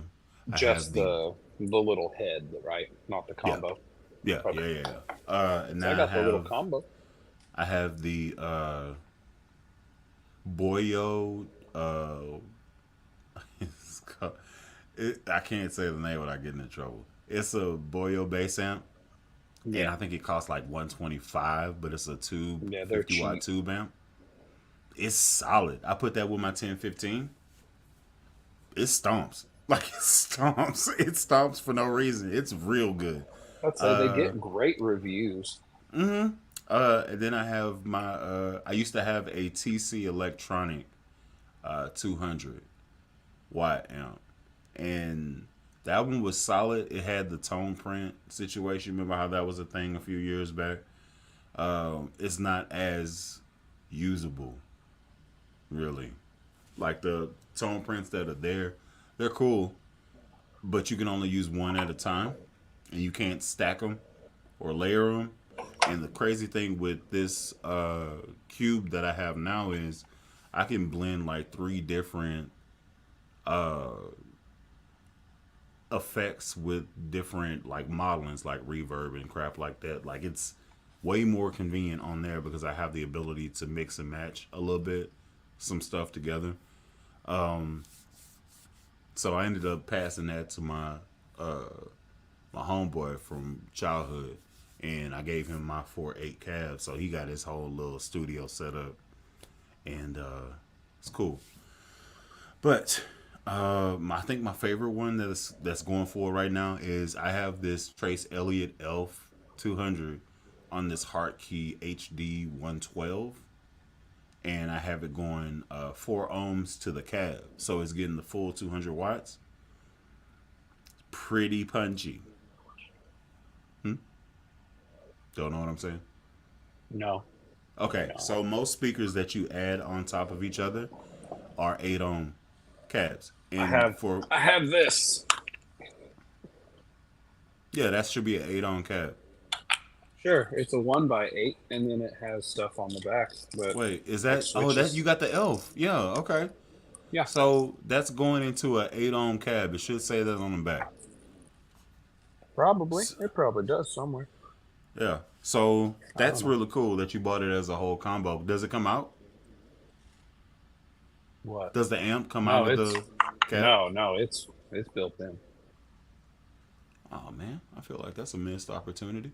Just have the little head, right? Not the combo. yeah. And So now I got the little combo. I have the Boyo. It's called, I can't say the name without getting in trouble. It's a Boyo bass amp, and I think it costs like $125, but it's a tube, Yeah, they're 50-watt cheap. tube amp. It's solid. I put that with my 1015. It stomps. Like it stomps. It stomps for no reason. It's real good. I'd say they get great reviews. And then I have my I used to have a TC Electronic 200 watt amp, and that one was solid. It had the tone print situation. Remember how that was a thing a few years back? It's not as usable, really. Like the tone prints that are there, they're cool, but you can only use one at a time, and you can't stack them or layer them. And the crazy thing with this cube that I have now is I can blend like 3 different effects with different like modelings, like reverb and crap like that. Like it's way more convenient on there because I have the ability to mix and match a little bit some stuff together. So I ended up passing that to my my homeboy from childhood, and I gave him my 4.8 cab, so he got his whole little studio set up, and it's cool. But I think my favorite one that's going for right now is I have this Trace Elliott Elf 200 on this Hartkey HD 112, and I have it going 4 ohms to the cab, so it's getting the full 200 watts. Pretty punchy. Don't know what I'm saying? No. Okay, No. so most speakers that you add on top of each other are 8 ohm cabs. And I have this. Yeah, that should be an 8 ohm cab. Sure, it's a 1x8, and then it has stuff on the back. But wait, is that? Oh, that you got the Elf? Yeah, okay. Yeah. So that's going into an 8 ohm cab. It should say that on the back. Probably, it probably does somewhere. Yeah. So that's really cool that you bought it as a whole combo. Does it come out? What? Does the amp come out of the cab? No, it's built in. Oh man, I feel like that's a missed opportunity.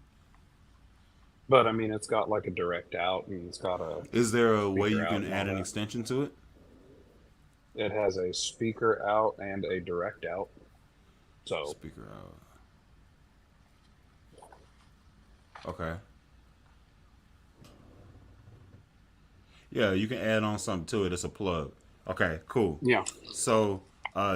But I mean, it's got like a direct out, and it's got a. Is there a way you out can and add all an that. extension to it? It has a speaker out and a direct out. So Speaker out. Okay. Yeah, you can add on something to it. It's a plug. Okay, cool. yeah, So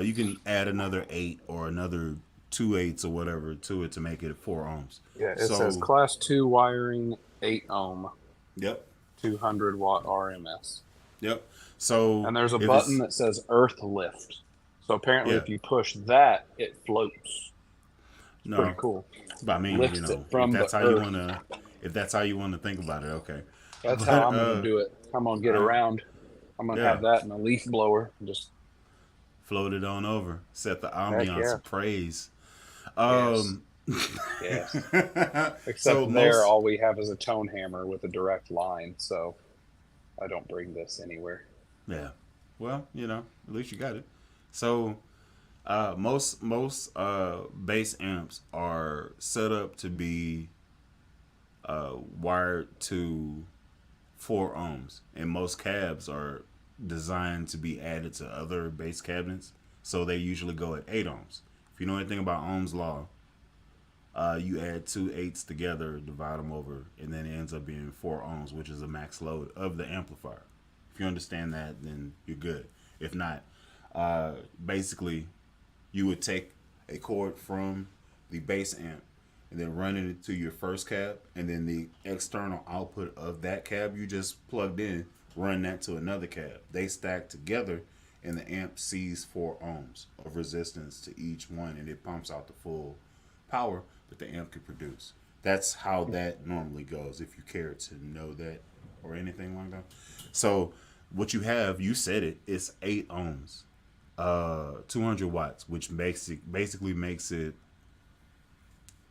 you can add another 8 or another 2 8s or whatever to it to make it 4 ohms. it says class 2 wiring, 8 ohm, Yep. 200 watt RMS. Yep. So And there's a if button it's- that says Earth Lift. So apparently, Yeah. if you push that, it floats. no, Pretty cool. I mean, Lifts it from if that's the how you earth. wanna, if that's how you want to think about it, okay. That's But, how I'm gonna do it. I'm gonna get around. I'm gonna yeah. have that in a leaf blower. And just Float it on over. Set the ambiance yeah. of praise. yes. Except So there, all we have is a tone hammer with a direct line. So I don't bring this anywhere. Yeah. Well, at least you got it. So most bass amps are set up to be wired to 4 ohms, and most cabs are designed to be added to other bass cabinets, so they usually go at 8 ohms. If you know anything about Ohm's law, you add 2 8s together, divide them over, and then it ends up being 4 ohms, which is the max load of the amplifier. If you understand that, then you're good. If not, basically, you would take a cord from the bass amp and then run it to your first cab, and then the external output of that cab you just plugged in, run that to another cab. They stack together, and the amp sees 4 ohms of resistance to each one, and it pumps out the full power that the amp can produce. That's how that normally goes, if you care to know that or anything like that. So what you have, you said it, it's 8 ohms, 200 watts, which basically makes it,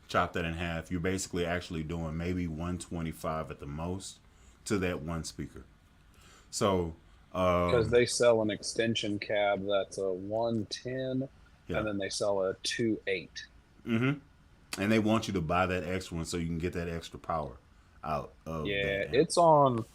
chop that in half, you're basically actually doing maybe 125 at the most to that one speaker. So Because they sell an extension cab that's a 110, yeah. and then they sell a 2.8. And they want you to buy that extra one so you can get that extra power out of Yeah, that amp. it's on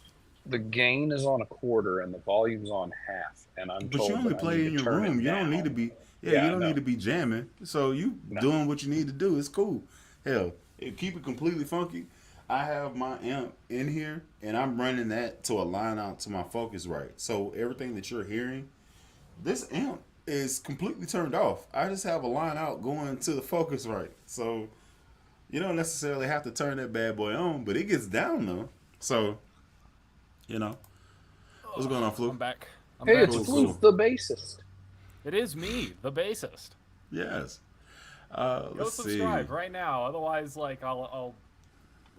the gain is on a quarter and the volume's on half, and I'm But you told only that I need play in to your turn room. it You don't need to down. be. Yeah, you Yeah, don't need no, to be jamming. So you no. doing what you need to do. It's cool. Hell, keep it completely funky. I have my amp in here, and I'm running that to align out to my Focusrite. So everything that you're hearing, this amp is completely turned off. I just have a line out going to the Focusrite. So you don't necessarily have to turn that bad boy on, but it gets down though. So you know what's going on, I'm Flu? back. I'm Hey, back it's Cool, with Floof, cool. some. the bassist. It is me, the bassist. Yes. Go Let's see. subscribe right now. Otherwise, like I'll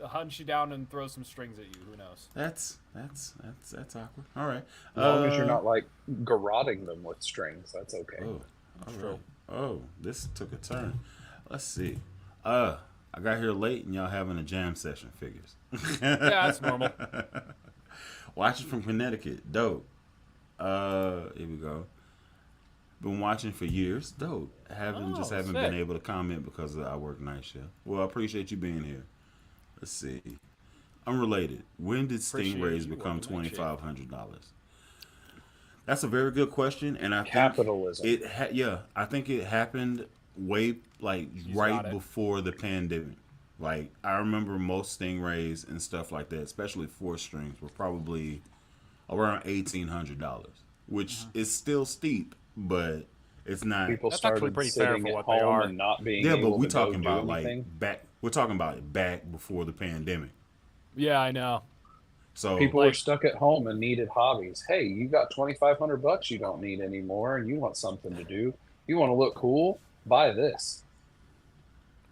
hunt you down and throw some strings at you. Who knows? That's awkward. All right. As long as you're not like garroting them with strings, that's okay. Oh, all It's right. true. Oh, this took a turn. Let's see. I got here late and y'all having a jam session. Figures. Yeah, that's normal. Watching from Connecticut. Dope. Here we go. Been watching for years. Dope. Haven't been Sick. able to comment because I work night shift. Well, I appreciate you being here. Let's see. Unrelated. When did Appreciate Stingrays you become working night shift. $2,500? That's a very good question, and I think Capitalism. I think it happened way like He's got right it. before the pandemic. Like I remember most Stingrays and stuff like that, especially 4 strings, were probably around $1,800, which is still steep, but it's not. People That's actually started pretty fair sitting for at what they home are. and not being Yeah, but able we to go talking do about anything. like back. We're talking about it back before the pandemic. Yeah, I know. So People are Like, stuck at home and needed hobbies. Hey, you got $2,500 you don't need anymore, and you want something to do. You want to look cool? Buy this.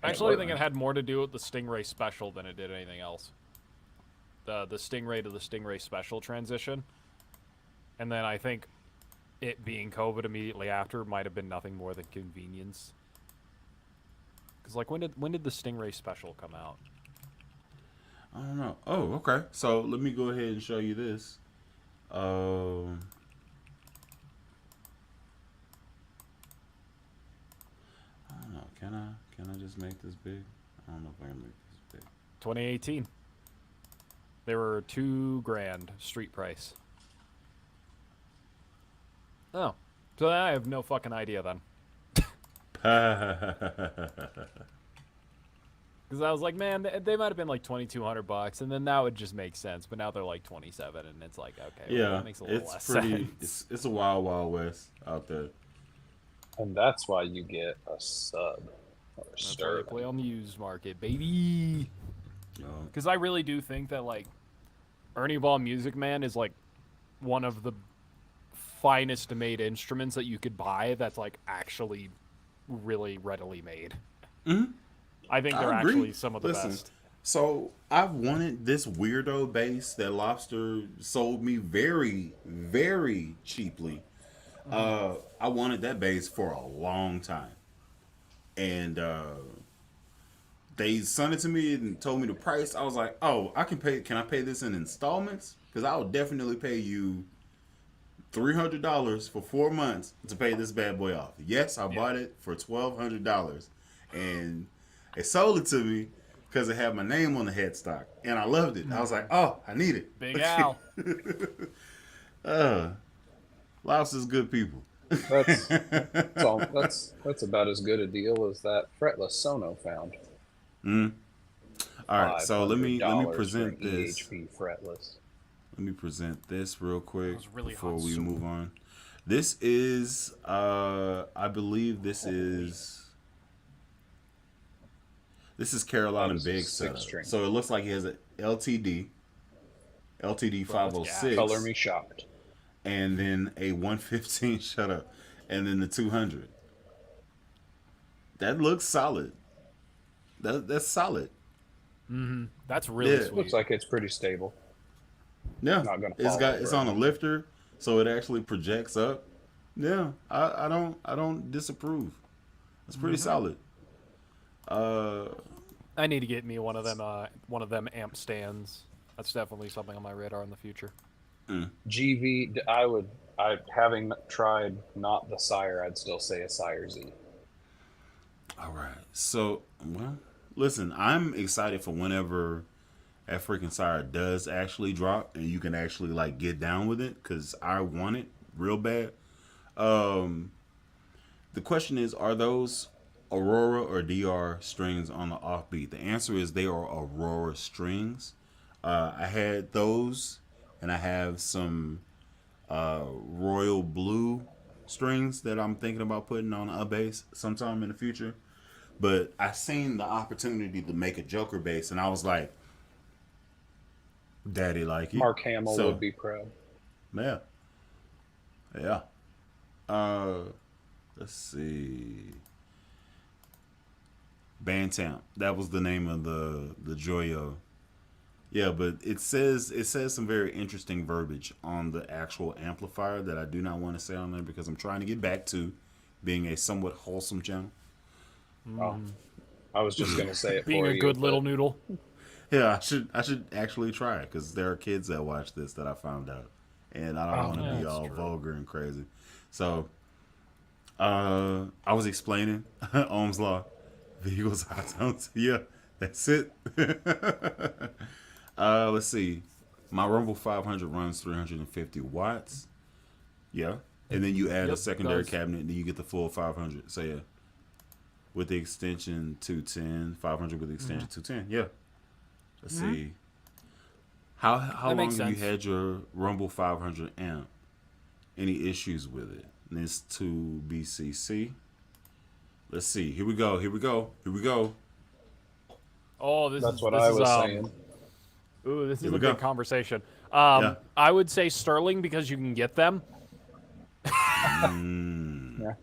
I And it actually worked. think it had more to do with the Stingray Special than it did anything else. The Stingray to the Stingray Special transition, and then I think it being COVID immediately after might have been nothing more than convenience. Because like when did the Stingray Special come out? I don't know. Oh, okay. So let me go ahead and show you this. Um, I don't know. Can I just make this big? I don't know if I can make this big. 2018. They were $2,000 street price. Oh, so I have no fucking idea then. Because I was like, man, they might have been like $2,200, and then that would just make sense. But now they're like 27, and it's like, okay, well, Yeah, that makes a little it's less pretty. sense. It's a wild, wild west out there. And that's why you get a sub or a That's why you sterling. play on the used market, baby. Because I really do think that like Ernie Ball Music Man is like one of the finest made instruments that you could buy. That's like actually really readily made. Mhm. I think they're I agree. actually some of the Listen, best. so I've wanted this weirdo bass that Lobster sold me very, very cheaply. I wanted that bass for a long time, and they sent it to me and told me the price. I was like, "Oh, I can pay. Can I pay this in installments? Because I will definitely pay you $300 for 4 months to pay this bad boy off." Yes, I bought it for $1,200, and they sold it to me because it had my name on the headstock, and I loved it. I was like, "Oh, I need it." Big Al. Lobster's good people. That's about as good a deal as that fretless Sono found. All right, so let me $500 present for an this. EHB fretless. Let me present this real quick was really before hot we soup. move on. This is, I believe this is Carolina That is a Big 6-string. setup. So it looks like he has an LTD 506, Color me shocked. and then a 115 shut up, and then the 200. That looks solid. That's solid. That's really Yeah. sweet. Looks like it's pretty stable. Yeah, Not gonna it's fall got over it's on a anything. lifter, so it actually projects up. Yeah, I don't disapprove. It's pretty solid. I need to get me one of them amp stands. That's definitely something on my radar in the future. GV, having tried not the Sire, I'd still say a Sire Z. All right. So, well, listen, I'm excited for whenever that freaking sire does actually drop, and you can actually like get down with it because I want it real bad. The question is, are those Aurora or DR strings on the offbeat? The answer is they are Aurora strings. I had those, and I have some royal blue strings that I'm thinking about putting on a bass sometime in the future. But I seen the opportunity to make a Joker bass, and I was like, "Daddy, like it." Mark Hamill So, would be proud. yeah, yeah. Uh, let's see. Bantam. That was the name of the Joyo. Yeah, but it says some very interesting verbiage on the actual amplifier that I do not want to say on there because I'm trying to get back to being a somewhat wholesome channel. Oh, I was just gonna say it Being for a you, good little but noodle. Yeah, I should actually try it because there are kids that watch this that I found out, and I don't want to be that's all true. vulgar and crazy. So, I was explaining Ohm's law, vehicles, high tones. Yeah, that's it. Let's see. My Rumble 500 runs 350 watts. Yeah, and then you add a Yep, secondary does. cabinet, and then you get the full 500. So yeah, with the extension 210, 500 with the extension 210. Yeah. Let's see. How That long makes have you sense. had your Rumble 500 amp? Any issues with it? This to BCC. Let's see. Here we go. Here we go. Here we go. Oh, this that's is what this I is was saying. Ooh, this is Here a we big go. conversation. Yeah. I would say Sterling because you can get them. Yeah.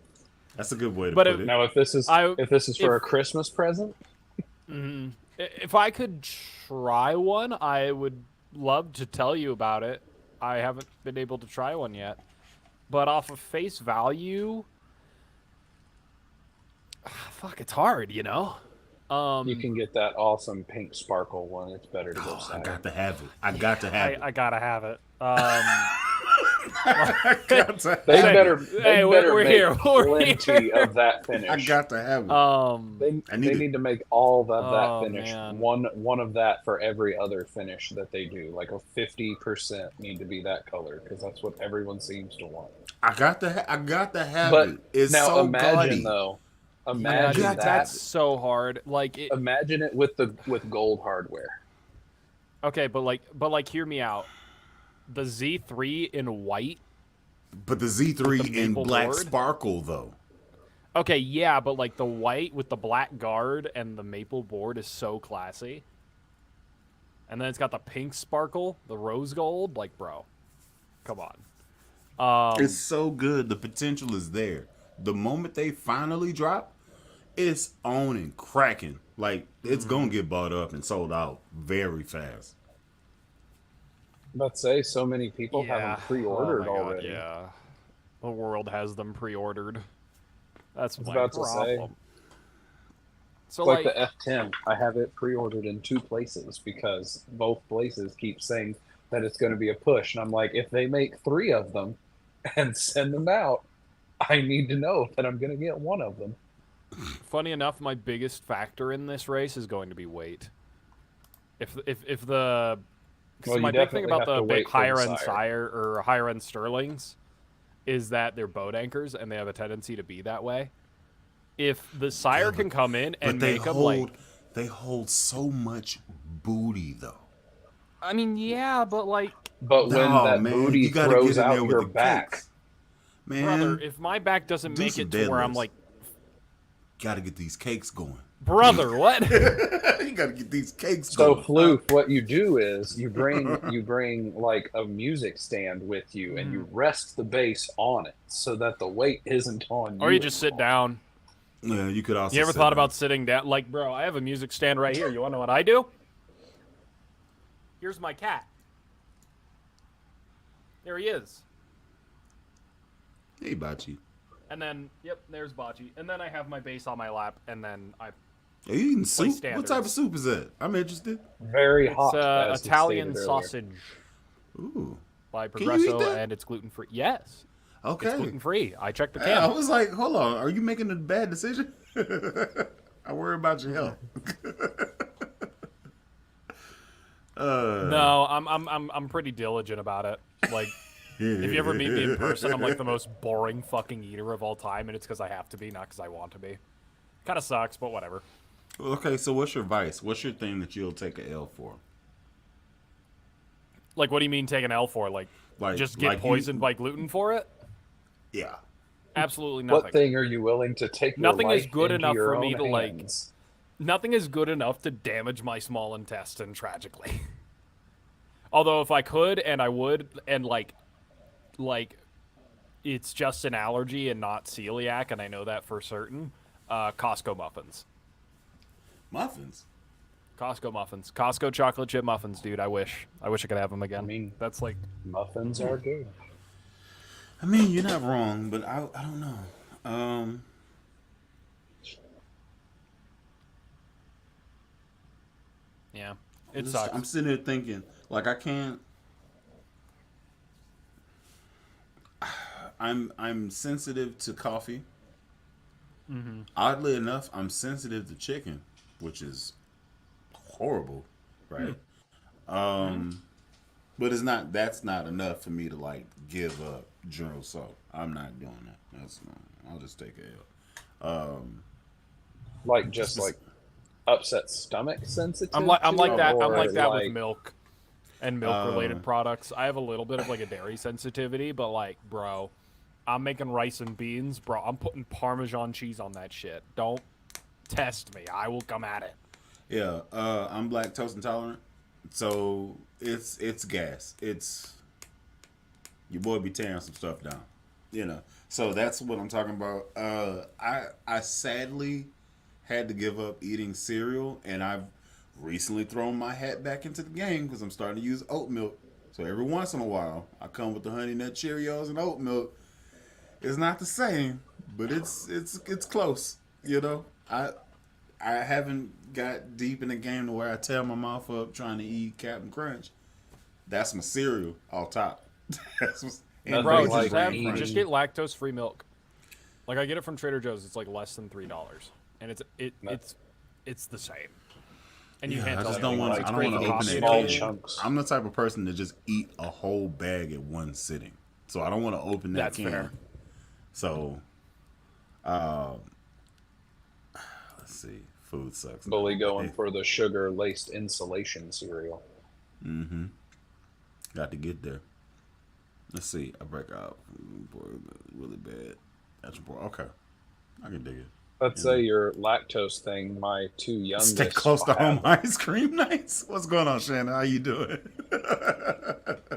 That's a good way to But put it. Now, if this is I- for if- a Christmas present, If I could try one, I would love to tell you about it. I haven't been able to try one yet. But off of face value, fuck, it's hard, you know? you can get that awesome pink sparkle one. It's better to go Oh, I Saturn. got to have it. I got to have it. I gotta have it. I got to have They it. better, hey, they we're better make here. We're plenty here. of that finish. I got to have it. They, I need they it. need to make all of that Oh, finish. man. One of that for every other finish that they do. Like a 50% need to be that color because that's what everyone seems to want. I got to have But it. It's now so imagine gaudy. though, got imagine that. that. That's so hard. Like it, Imagine it with gold hardware. okay, but hear me out. The Z3 in white. But the Z3 the in maple black board? sparkle though. Okay, yeah, but like the white with the black guard and the maple board is so classy. And then it's got the pink sparkle, the rose gold. Like, bro, come on. It's so good. The potential is there. The moment they finally drop, it's on and cracking. Like it's gonna get bought up and sold out very fast. But say so many people have them pre-ordered Oh my God, already. yeah, the world has them pre-ordered. That's my about to say. problem. So It's like the F10. I have it pre-ordered in 2 places because both places keep saying that it's going to be a push. And I'm like, if they make 3 of them and send them out, I need to know that I'm going to get one of them. funny enough, my biggest factor in this race is going to be weight. If the Well, you my big thing definitely about have the to big wait for the higher end sire. sire or higher end Sterlings is that they're boat anchors and they have a tendency to be that way. If the sire can come in and But they make them hold like, they hold so much booty though. I mean, yeah, but like, But when No, that man, booty you gotta throws get in there out with your the back, kicks. Man, brother, if my back doesn't do make some it to where I'm deadlifts. like, gotta get these cakes going. brother, what? You gotta get these cakes so going. Floof, what you do is you bring like a music stand with you, and you rest the bass on it so that the weight isn't on you. Or you just sit down. Yeah, you could also. You ever sit thought down. about sitting down? Like, bro, I have a music stand right here. You want to know what I do? Here's my cat. There he is. Hey, Bachi. And then, yep, there's Bocce. And then I have my bass on my lap, and then I... Are you eating soup? What standards. type of soup is that? I'm interested. Very It's hot. as he Italian stated earlier. sausage Ooh. by Can you eat Progresso, that? and it's gluten-free. Yes, it's Okay. gluten-free. I checked the Yeah, I can. was like, hold on. Are you making a bad decision? I worry about your health. No, I'm pretty diligent about it. Like, if you ever meet me in person, I'm like the most boring fucking eater of all time, and it's because I have to be, not because I want to be. Kind of sucks, but whatever. Okay, so what's your vice? What's your thing that you'll take a L for? Like, what do you mean take an L for? Like just get poisoned by gluten for it? Yeah. Absolutely nothing. What thing are you willing to take? Nothing your is life good into enough your for me own to like. hands? Nothing is good enough to damage my small intestine tragically. Although if I could and I would, and like it's just an allergy and not celiac, and I know that for certain. Costco muffins. Muffins. Costco muffins. Costco chocolate chip muffins, dude. I wish I could have them again. I mean, that's like muffins are good. I mean, you're not wrong, but I don't know. Yeah, it sucks. I'm sitting here thinking, like, I can't. I'm sensitive to coffee. Mm-hmm. Oddly enough, I'm sensitive to chicken, which is horrible, right? But it's not. That's not enough for me to like give up General Salt. I'm not doing that. That's not. I'll just take a L. Like just like upset stomach sensitive. I'm like that. I'm like that like, with milk and milk related products. I have a little bit of like a dairy sensitivity, but like, bro, I'm making rice and beans, bro. I'm putting Parmesan cheese on that shit. Don't test me. I will come at it. Yeah, I'm lactose intolerant, so it's gas. It's your boy be tearing some stuff down, you know. So that's what I'm talking about. I sadly had to give up eating cereal, and I've recently thrown my hat back into the game because I'm starting to use oat milk. So every once in a while, I come with the Honey Nut Cheerios and oat milk. It's not the same, but it's close. You know, I haven't got deep in the game to where I tear my mouth up trying to eat Captain Crunch. That's my cereal all top. And bro, just get lactose free milk. Like I get it from Trader Joe's. It's like less than $3, and it's the same. And you can't I tell just me don't want. it's I don't great want to for open coffee. it. small chunks. I'm the type of person to just eat a whole bag at one sitting, so I don't want to open that That's can. fair. So, let's see. Food sucks. Bully going for the sugar laced insulation cereal. Mm-hmm. Got to get there. Let's see. I break out. Boy, really bad. That's okay. I can dig it. Let's say your lactose thing. My two youngest. Stay close to home ice cream nights. What's going on, Shannon? How you doing?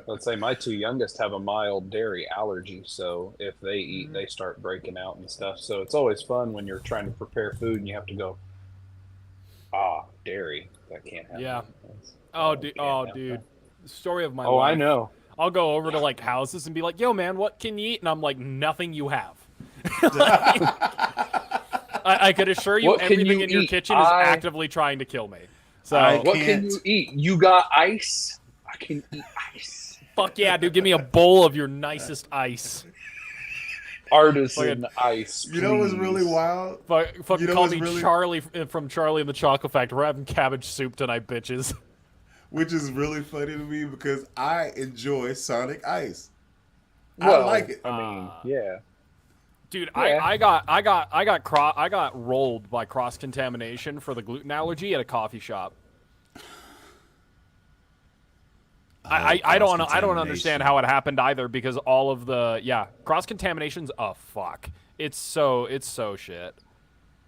Let's say my two youngest have a mild dairy allergy, so if they eat, they start breaking out and stuff. So it's always fun when you're trying to prepare food and you have to go, dairy. That can't happen. Yeah. Dude. Story of my life. Oh, I know. I'll go over to like houses and be like, "Yo, man, what can you eat?" And I'm like, "Nothing you have." I could assure you, everything in your kitchen is actively trying to kill me. So what can you eat? You got ice? I can eat ice. Fuck yeah, dude! Give me a bowl of your nicest ice. Artisan ice. Please. You know what's really wild? Fucking call me Charlie from Charlie and the Chocolate Factory. We're having cabbage soup tonight, bitches. Which is really funny to me because I enjoy Sonic Ice. Well, I like it. I mean, yeah. Dude, yeah. I got rolled by cross contamination for the gluten allergy at a coffee shop. I don't understand how it happened either because all of the cross contamination's a fuck. It's so shit.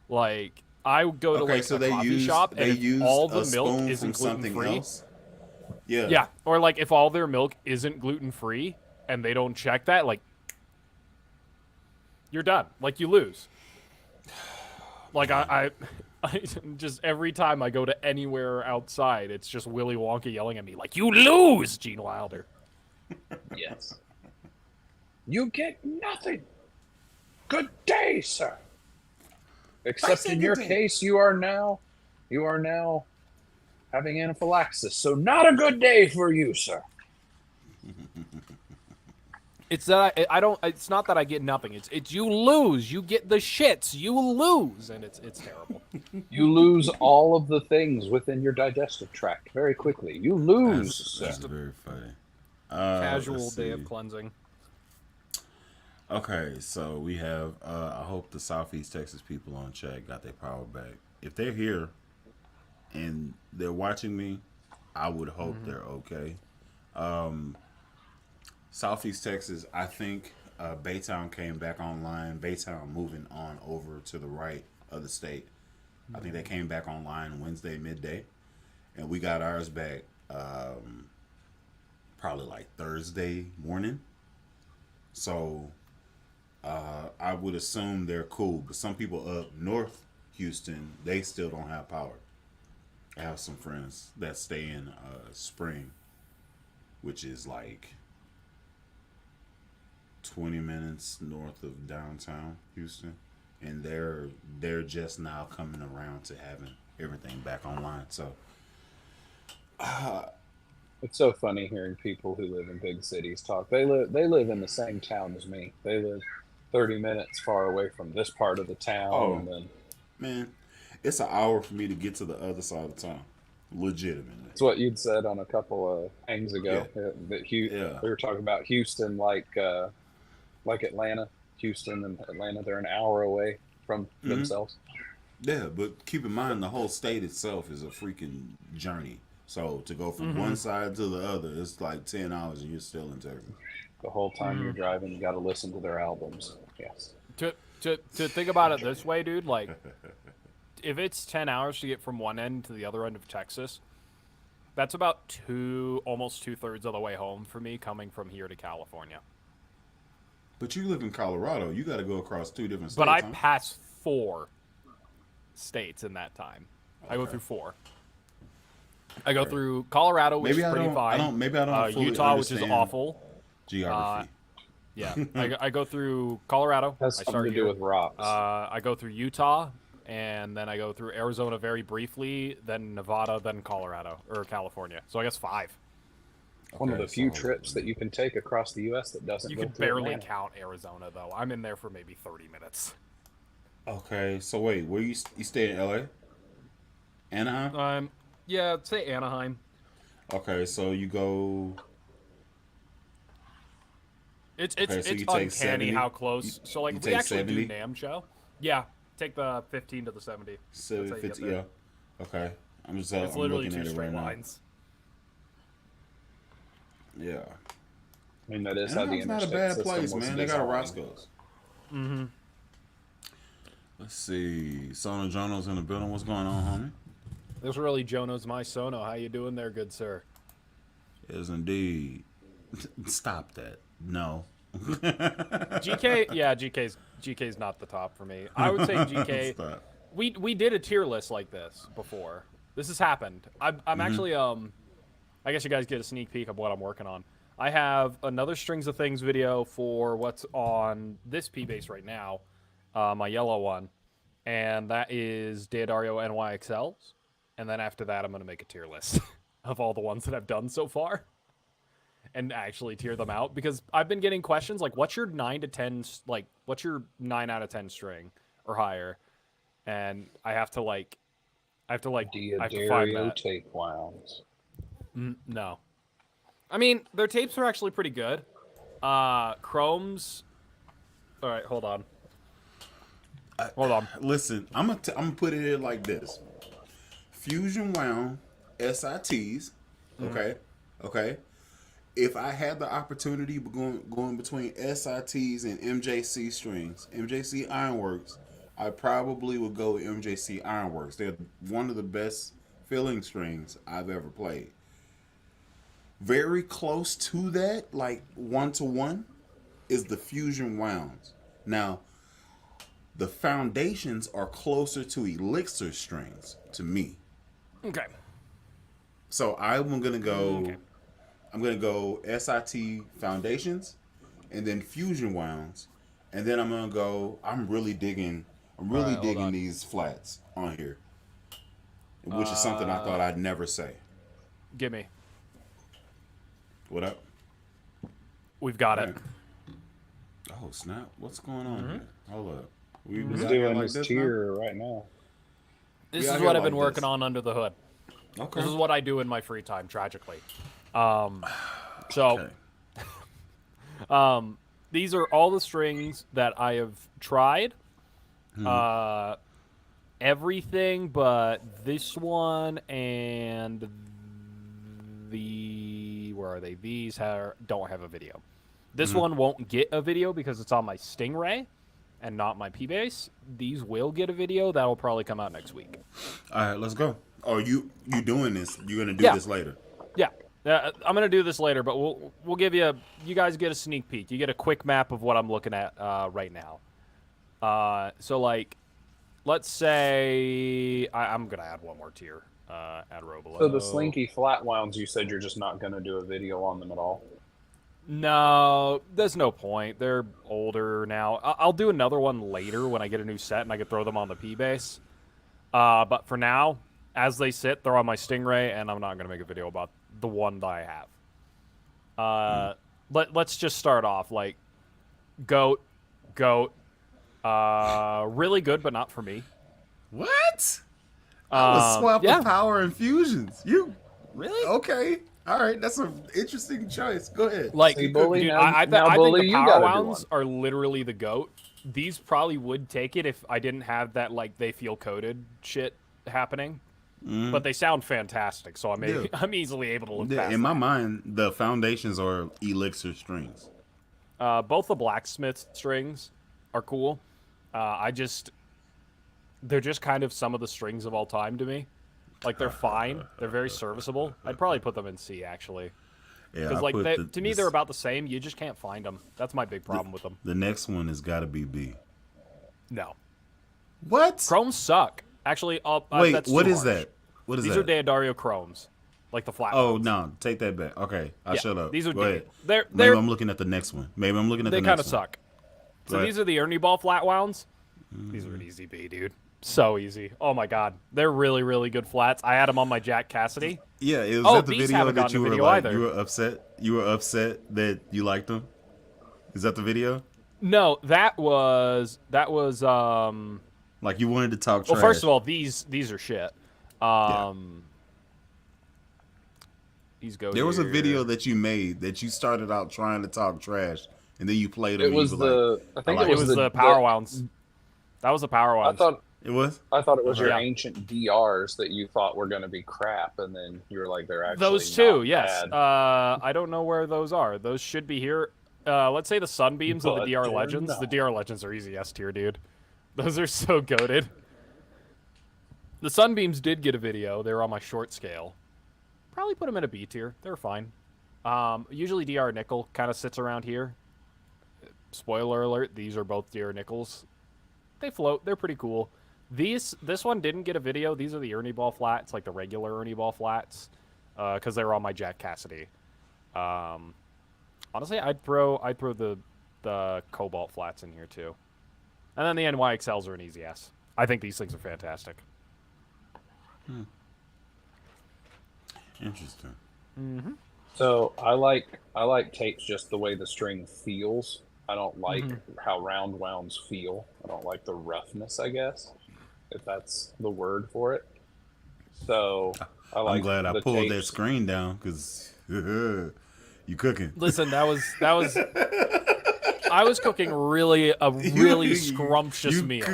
Like I go to a coffee shop and if all the milk isn't gluten free. Yeah, or like if all their milk isn't gluten free and they don't check that, like you're done. Like you lose. Like I just every time I go to anywhere outside, it's just Willy Wonka yelling at me like, "You lose, Gene Wilder." Yes. You get nothing. Good day, sir. Except in your case, you are now having anaphylaxis. So not a good day for you, sir. It's that I don't. It's not that I get nothing. It's you lose. You get the shits. You lose, and it's terrible. You lose all of the things within your digestive tract very quickly. You lose. That's very funny. Casual day of cleansing. Okay, so we have. I hope the Southeast Texas people on chat got their power back. If they're here and they're watching me, I would hope they're okay. Southeast Texas, I think Baytown came back online. Baytown moving on over to the right of the state. I think they came back online Wednesday midday, and we got ours back probably like Thursday morning. So I would assume they're cool. But some people up north Houston, they still don't have power. I have some friends that stay in Spring, which is like 20 minutes north of downtown Houston, and they're just now coming around to having everything back online. So it's so funny hearing people who live in big cities talk. They live in the same town as me. They live 30 minutes far away from this part of the town. Oh, and then, man, it's an hour for me to get to the other side of town. Legitimately. it's what you'd said on a couple of hangs ago. That we were talking about Houston like Atlanta. Houston and Atlanta, they're an hour away from themselves. Yeah, but keep in mind the whole state itself is a freaking journey. So to go from one side to the other, it's like 10 hours and you're still in Texas. The whole time you're driving, you got to listen to their albums. Yes. To think about it this way, dude, like if it's 10 hours to get from one end to the other end of Texas, that's about almost 2/3 of the way home for me coming from here to California. But you live in Colorado. You got to go across 2 different states. But I pass 4 states in that time. Okay. I go through 4. I go through Colorado, which is pretty fine. Maybe I don't fully Utah, which is awful. Geography. Yeah, I go through Colorado. Has something to do with rocks. I go through Utah, and then I go through Arizona very briefly, then Nevada, then Colorado or California. So I guess 5. One of the few trips that you can take across the U.S. that doesn't. You can barely count Arizona though. I'm in there for maybe 30 minutes. Okay, so wait, where you stay in L.A.? Anaheim? Yeah, say Anaheim. Okay, so you go. It's uncanny how close. So like we actually 70? Do NAMM show. Yeah, take the 15 to the 70. 50, yeah. Okay, I'm literally looking 2 at it straight right lines. Now. Yeah. I mean, that is how the interstate not a bad place, man. They got a Roscoe's. Let's see. Sono Jono's in the building. What's going on, homie? This really Jono's my Sono. How you doing there, good sir? Is indeed. Stop that. No. GK, yeah, GK's not the top for me. I would say GK. We did a tier list like this before. This has happened. I'm actually I guess you guys get a sneak peek of what I'm working on. I have another Strings of Things video for what's on this P bass right now, my yellow one, and that is Deodario NYXLs. And then after that, I'm going to make a tier list of all the ones that I've done so far and actually tier them out, because I've been getting questions like, what's your 9 to 10, like, what's your 9 out of 10 string or higher? And I have to find that. Tape wounds. No. I mean, their tapes are actually pretty good. Chrome's... All right, hold on. Listen, I'm gonna put it in like this. Fusion wound SITs, okay. If I had the opportunity going between SITs and MJC strings, MJC Ironworks, I probably would go with MJC Ironworks. They're one of the best filling strings I've ever played. Very close to that, like 1-to-1, is the Fusion wounds. Now, the foundations are closer to Elixir strings to me. Okay. So I'm gonna go SIT foundations, and then Fusion wounds, and then I'm really digging these flats on here, which is something I thought I'd never say. Give me. What up? We've got it. Oh snap! What's going on here? Hold up. We He's out here doing like his this tier right now. This We is out what here I've been like working this. on under the hood. now? Okay. This is what I do in my free time, tragically. So, Okay. these are all the strings that I have tried. Everything but this one and where are they? These don't have a video. This one won't get a video because it's on my Stingray and not my P-Bass. These will get a video. That will probably come out next week. All right, let's go. Oh, you doing this? You're gonna do Yeah. this later? Yeah. I'm gonna do this later, but we'll give you you guys get a sneak peek. You get a quick map of what I'm looking at right now. So like, let's say I'm gonna add one more tier. Add row below. So the slinky flat wounds, you said you're just not going to do a video on them at all. No, there's no point. They're older now. I'll do another one later when I get a new set and I can throw them on the P-Bass. But for now, as they sit, they're on my Stingray, and I'm not going to make a video about the one that I have. Let's just start off. Like, goat. Really good, but not for me. What? I was swapping yeah. power infusions. You Really? okay? All right, that's an interesting choice. Go ahead. Like, See, Bully, dude, now- I now, think Bully, the you power gotta do wounds are literally the goat. These probably would take it if I didn't have that, like, they feel coded shit happening. But they sound fantastic, so I'm easily able to look past In my that. mind, the foundations are elixir strings. Both the blacksmith strings are cool. They're just kind of some of the strings of all time to me. Like, they're fine. They're very serviceable. I'd probably put them in C, actually. Yeah, Because, I like, put to me, they're about the same. You just can't find them. That's my big problem with them. the next one has got to be B. No. What? Chromes suck. Actually, Wait, that's what too is harsh. that? What is These that? are Deodario chromes. Like the flat Oh ones. no, take that back. Okay, I'll Yeah, shut up. these are Go ahead. they're Maybe I'm looking at the next one. Maybe I'm looking at they the kind next of one. suck. So Right. these are the Ernie Ball flat wounds. These are an easy B, dude. So easy. Oh my god, they're really, really good flats. I had them on my Jack Cassidy. Yeah, it was Oh, that the these video haven't that gotten you a were video like either. you were upset. You were upset that you liked them. Is that the video? No, that was Like you wanted to talk trash. well, first of all, these are shit. These go. There was a here. video that you made that you started out trying to talk trash, and then you played them. It was and you were like, I think like it It was the power wounds. That was the power I wounds. thought it was. your Yeah. ancient DRs that you thought were going to be crap, and then you were like, they're actually Those two, not yes. bad. I don't know where those are. Those should be here. Let's say the Sunbeams of the But DR they're Legends. not. The DR Legends are easy S tier, dude. Those are so goated. The Sunbeams did get a video. They were on my short scale. Probably put them in a B tier. They're fine. Usually DR Nickel kind of sits around here. Spoiler alert, these are both DR Nickels. They float. They're pretty cool. This one didn't get a video. These are the Ernie Ball flats, like the regular Ernie Ball flats, because they were on my Jack Cassidy. Honestly, I'd throw the Cobalt flats in here too, and then the NYXLs are an easy S. I think these things are fantastic. Interesting. So I like tapes just the way the string feels. I don't like how round wounds feel. I don't like the roughness, I guess, if that's the word for it. So I like. I'm glad I the pulled that tapes. screen down because you cooking. Listen, that was I was cooking really scrumptious meal.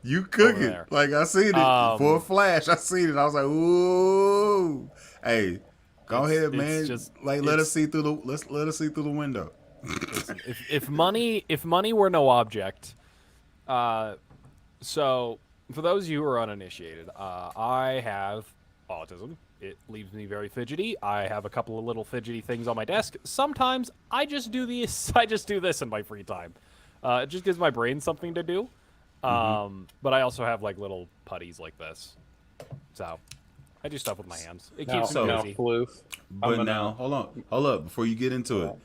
You cooking. there. Like I seen it for a flash. I seen it. I was like, ooh. Hey, go ahead, man. just- Let us see through the let us see through the window. Listen, if money were no object, so for those of you who are uninitiated, I have autism. It leaves me very fidgety. I have a couple of little fidgety things on my desk. Sometimes I just do these. I just do this in my free time. It just gives my brain something to do. But I also have like little putties like this. So I do stuff with my hands. It keeps me Now, busy. Floof. But now, hold up, before you get into it,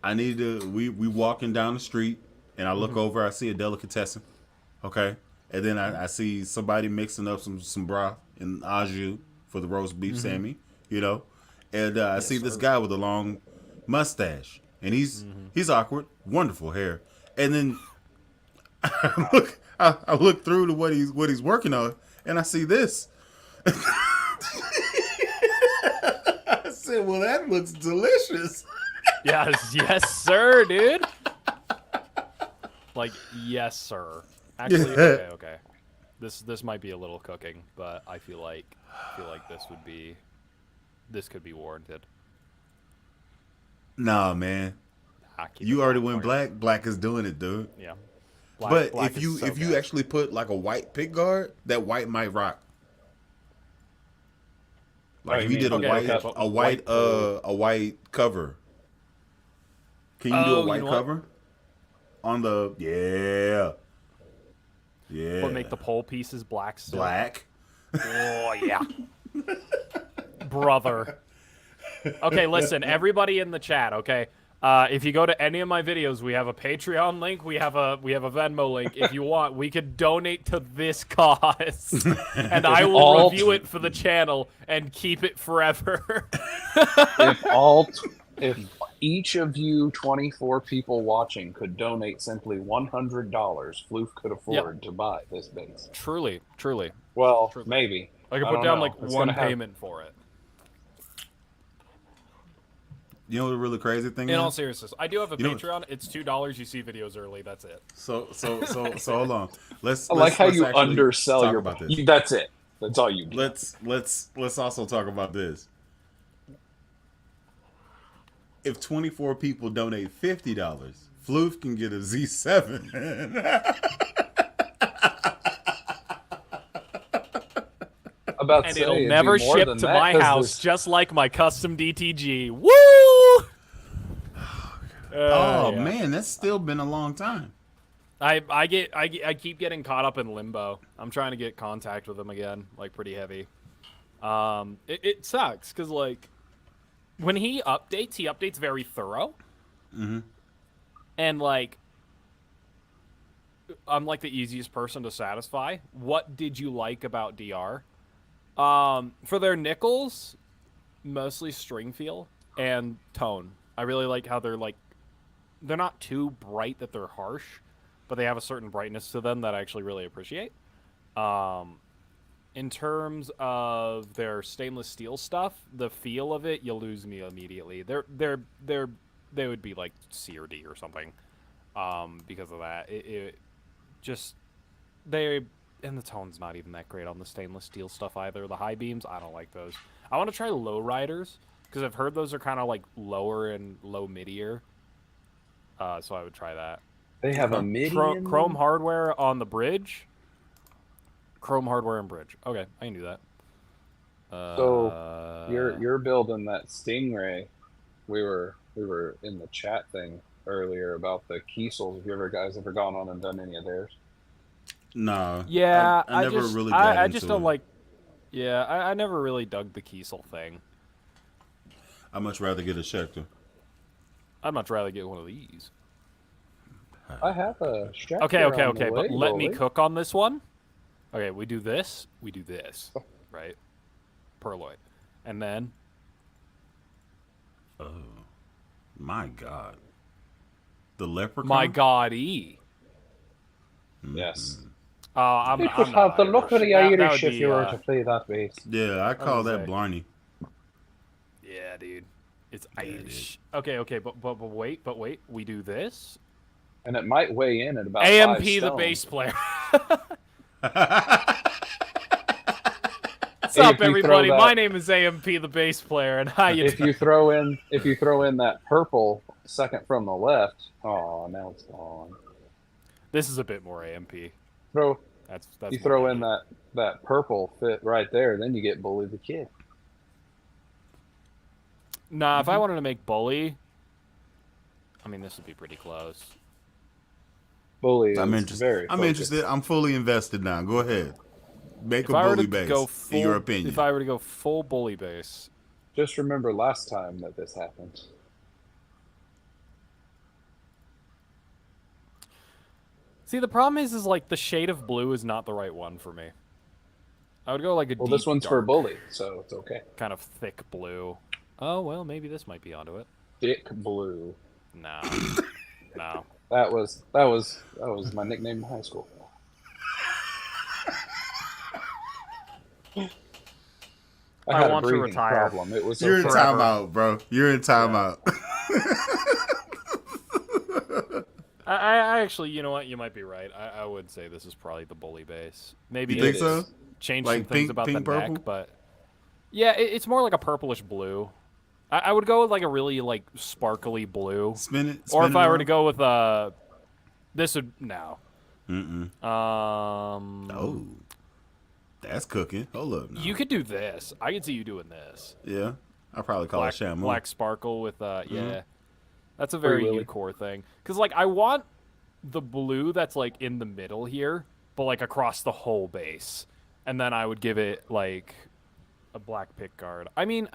I need to. We walking down the street, and I look over. I see a delicatessen, okay, and then I see somebody mixing up some broth and au jus for the roast beef Sammy, you know, and I see this guy with a long mustache, and he's awkward, wonderful hair, and then I look through to what he's working on, and I see this. I said, "Well, that looks delicious." Yes, sir, dude. Like, yes, sir. Actually, okay. This might be a little cooking, but I feel like this could be warranted. Nah, man. You already went black. Black is doing it, dude. Yeah. But if you actually put like a white pick guard, that white might rock. Like if you did a white cover. Can you do a white cover? On the yeah. But make the pole pieces black still. Black. Oh yeah. Brother. Okay, listen, everybody in the chat, okay? If you go to any of my videos, we have a Patreon link, we have a Venmo link. If you want, we could donate to this cause, and I will review it for the channel and keep it forever. If each of you 24 people watching could donate simply $100, Floof could afford to buy this bass. Truly. Well, maybe. I could put down like one payment for it. You know what the really crazy thing is? In all seriousness, I do have a Patreon. It's $2. You see videos early. That's it. So hold on. Let's how you undersell your. About this. That's it. That's all you do. Let's also talk about this. If 24 people donate $50, Floof can get a Z7. And it'll never ship to my house, just like my custom DTG. Woo! Man, that's still been a long time. I keep getting caught up in limbo. I'm trying to get contact with him again, like pretty heavy. It sucks because like when he updates very thorough. Mm-hmm. And like I'm like the easiest person to satisfy. What did you like about DR? For their nickels, mostly string feel and tone. I really like how they're not too bright that they're harsh, but they have a certain brightness to them that I actually really appreciate. In terms of their stainless steel stuff, the feel of it, you lose me immediately. They would be like CRD or something, because of that. And the tone's not even that great on the stainless steel stuff either. The high beams, I don't like those. I want to try low riders because I've heard those are kind of like lower and low mid-ear. So I would try that. They have a midi chrome hardware on the bridge. Chrome hardware and bridge. Okay, I can do that. So you're building that Stingray. We were in the chat thing earlier about the Kiesels. Have you guys ever gone on and done any of theirs? No. Yeah, I never really got I into just don't it. like. Yeah, I never really dug the Kiesel thing. I'd much rather get a Schecter. I'd much rather get one of these. I have a Schecter. Okay. But let me cook on this one. Okay, we do this, right? Perloid. And then... Oh, my God. The Leprechaun? My God-y. Yes. I'm You could have the look of the Irish if you were to play that bass. Yeah, I call that Blarney. Yeah, dude. It's Irish. Okay, but wait. We do this. And it might weigh in at about AMP 5 the stone. bass player. What's up, everybody? My name is AMP the bass player, and how you if you throw in that purple second from the left, oh, now it's gone. This is a bit more AMP. That's you throw in that purple fit right there, then you get Bully the Kid. Nah, if I wanted to make Bully, I mean, this would be pretty close. Bully is I'm interested. I'm fully invested now. Go ahead. Make a Bully bass, in your opinion. If I were to go full Bully bass. Just remember last time that this happened. See, the problem is like the shade of blue is not the right one for me. I would go like a deep, this one's dark, for Bully, so it's okay. Kind of thick blue. Oh, well, maybe this might be onto it. Thick blue. No. No. That was my nickname in high school. I had a want to breathing retire. problem. It was You're in forever. timeout, bro. You're in timeout. I actually, you know what? You might be right. I would say this is probably the bully bass. Maybe You think so? change Like some things pink- about pink the purple? neck, but yeah, it's more like a purplish blue. I would go with like a really like sparkly blue. Spin it. Or if I were to around. go with this would no. Oh, that's cooking. Hold up. Now. You could do this. I could see you doing this. Yeah, I probably call it Shamu. Black sparkle with Mm-hmm. yeah. That's a very Willy. U-core thing. Cuz like I want the blue that's like in the middle here, but like across the whole bass. And then I would give it like a black pick guard. I mean,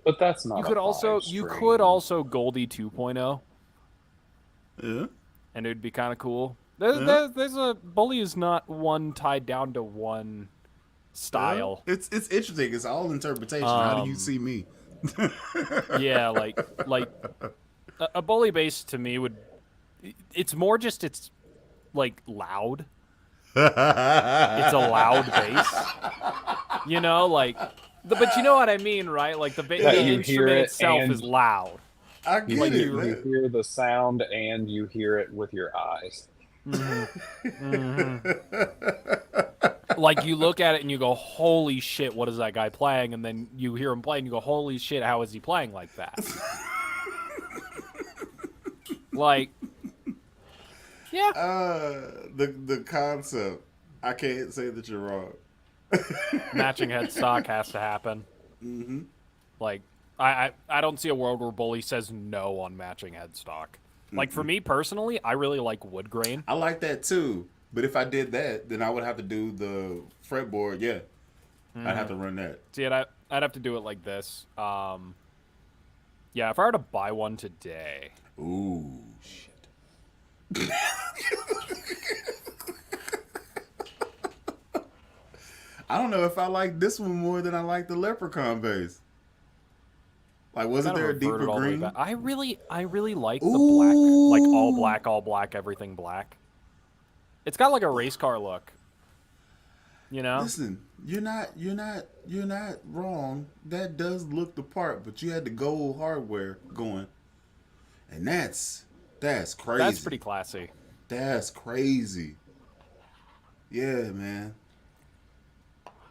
But that's not. you could also Goldie 2.0 Yeah. and it would be kind of cool. There's a bully is not one tied down to one style. It's interesting. It's all interpretation. How do you see me? Yeah, like a bully bass to me would. It's more just it's like loud. It's a loud bass. You know, like, but you know what I mean, right? Like the Yeah, you instrument hear it itself and- is loud. I You, get it, you man. hear the sound and you hear it with your eyes. Like you look at it and you go, "Holy shit, what is that guy playing?" And then you hear him play and you go, "Holy shit, how is he playing like that?" Like, yeah, The concept. I can't say that you're wrong. matching headstock has to happen. Mm-hmm. Like, I don't see a world where Bully says no on matching headstock. Like for me personally, I really like wood grain. I like that too. But if I did that, then I would have to do the fretboard. Yeah, I'd have to run that. See, I'd have to do it like this. Yeah, if I were to buy one today, Ooh, shit. I don't know if I like this one more than I like the Leprechaun bass. Like, wasn't kind there of a deeper reverted all the way green? back. I really like the black, like all black, everything black. It's got like a race car look. You know? Listen, you're not wrong. That does look the part, but you had the gold hardware going, and that's crazy. That's pretty classy. That's crazy. Yeah, man.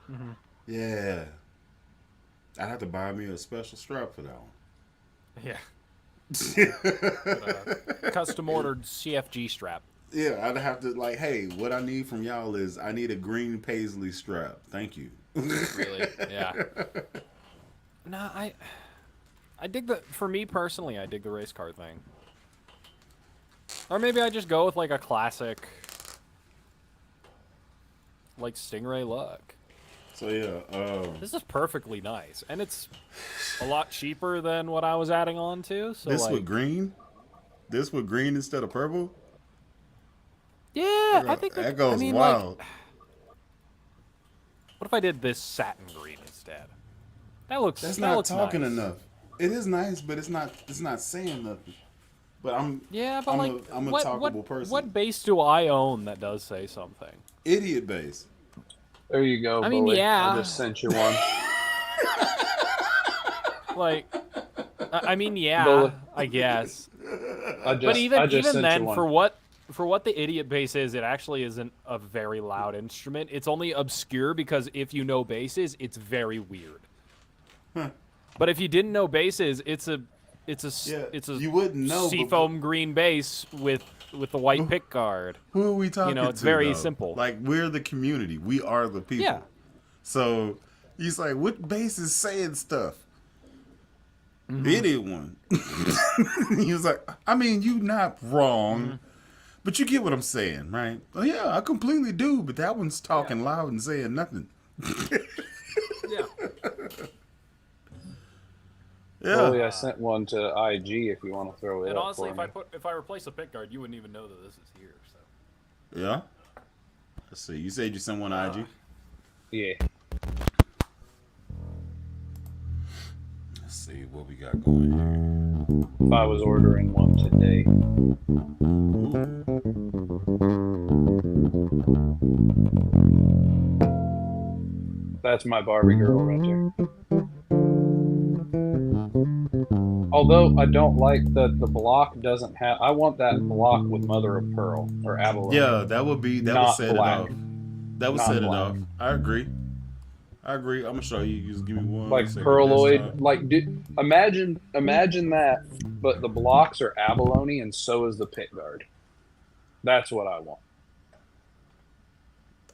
Mm-hmm. Yeah. I'd have to buy me a special strap for that one. Yeah. Custom ordered CFG strap. Yeah, I'd have to like, hey, what I need from y'all is I need a green paisley strap. Thank you. Really? Yeah. No, I dig for me personally, I dig the race car thing. Or maybe I just go with like a classic like Stingray look. So yeah, This is perfectly nice. And it's a lot cheaper than what I was adding on to. So this like, with green? This with green instead of purple? yeah, I think that goes I mean, wild. Like, what if I did this satin green instead? That looks That's that not looks talking nice. enough. It is nice, but it's not saying nothing. But I'm I'm a what, talkable person. What bass do I own that does say something? Idiot bass. There you go. I mean, Bully. yeah. I just sent you one. Like, I mean, yeah, Bullet. I guess. But But even sent then, you one. for what the idiot bass is, it actually isn't a very loud instrument. It's only obscure because if you know basses, it's very weird. But if you didn't know basses, it's a you wouldn't know. But seafoam green bass with the white pick guard. who are we talking to? it's very though? simple. Like, we're the community. We are the people. Yeah. So he's like, what bass is saying stuff? Mm-hmm. The idiot one. He was like, I mean, you not wrong, but you get what I'm saying, right? Oh yeah, I completely do. But that one's talking loud and saying nothing. Yeah. Yeah. Bully, I sent one to IG if you want to throw it And up honestly, for if I replace a pick guard, you wouldn't even know that this is here. So. Yeah. Let's see. You said you sent one to IG. me. Yeah. Let's see what we got going here. If I was ordering one today. That's my Barbie girl right there. Although I don't like that the block doesn't have. I want that block with mother of pearl or abalone. Yeah, that would Not set black. it off. That would Not set it black. off. I agree. I'm gonna show you. Just give me one Like second. pearloid. Like, imagine that, but the blocks are abalone and so is the pick guard. That's what I want.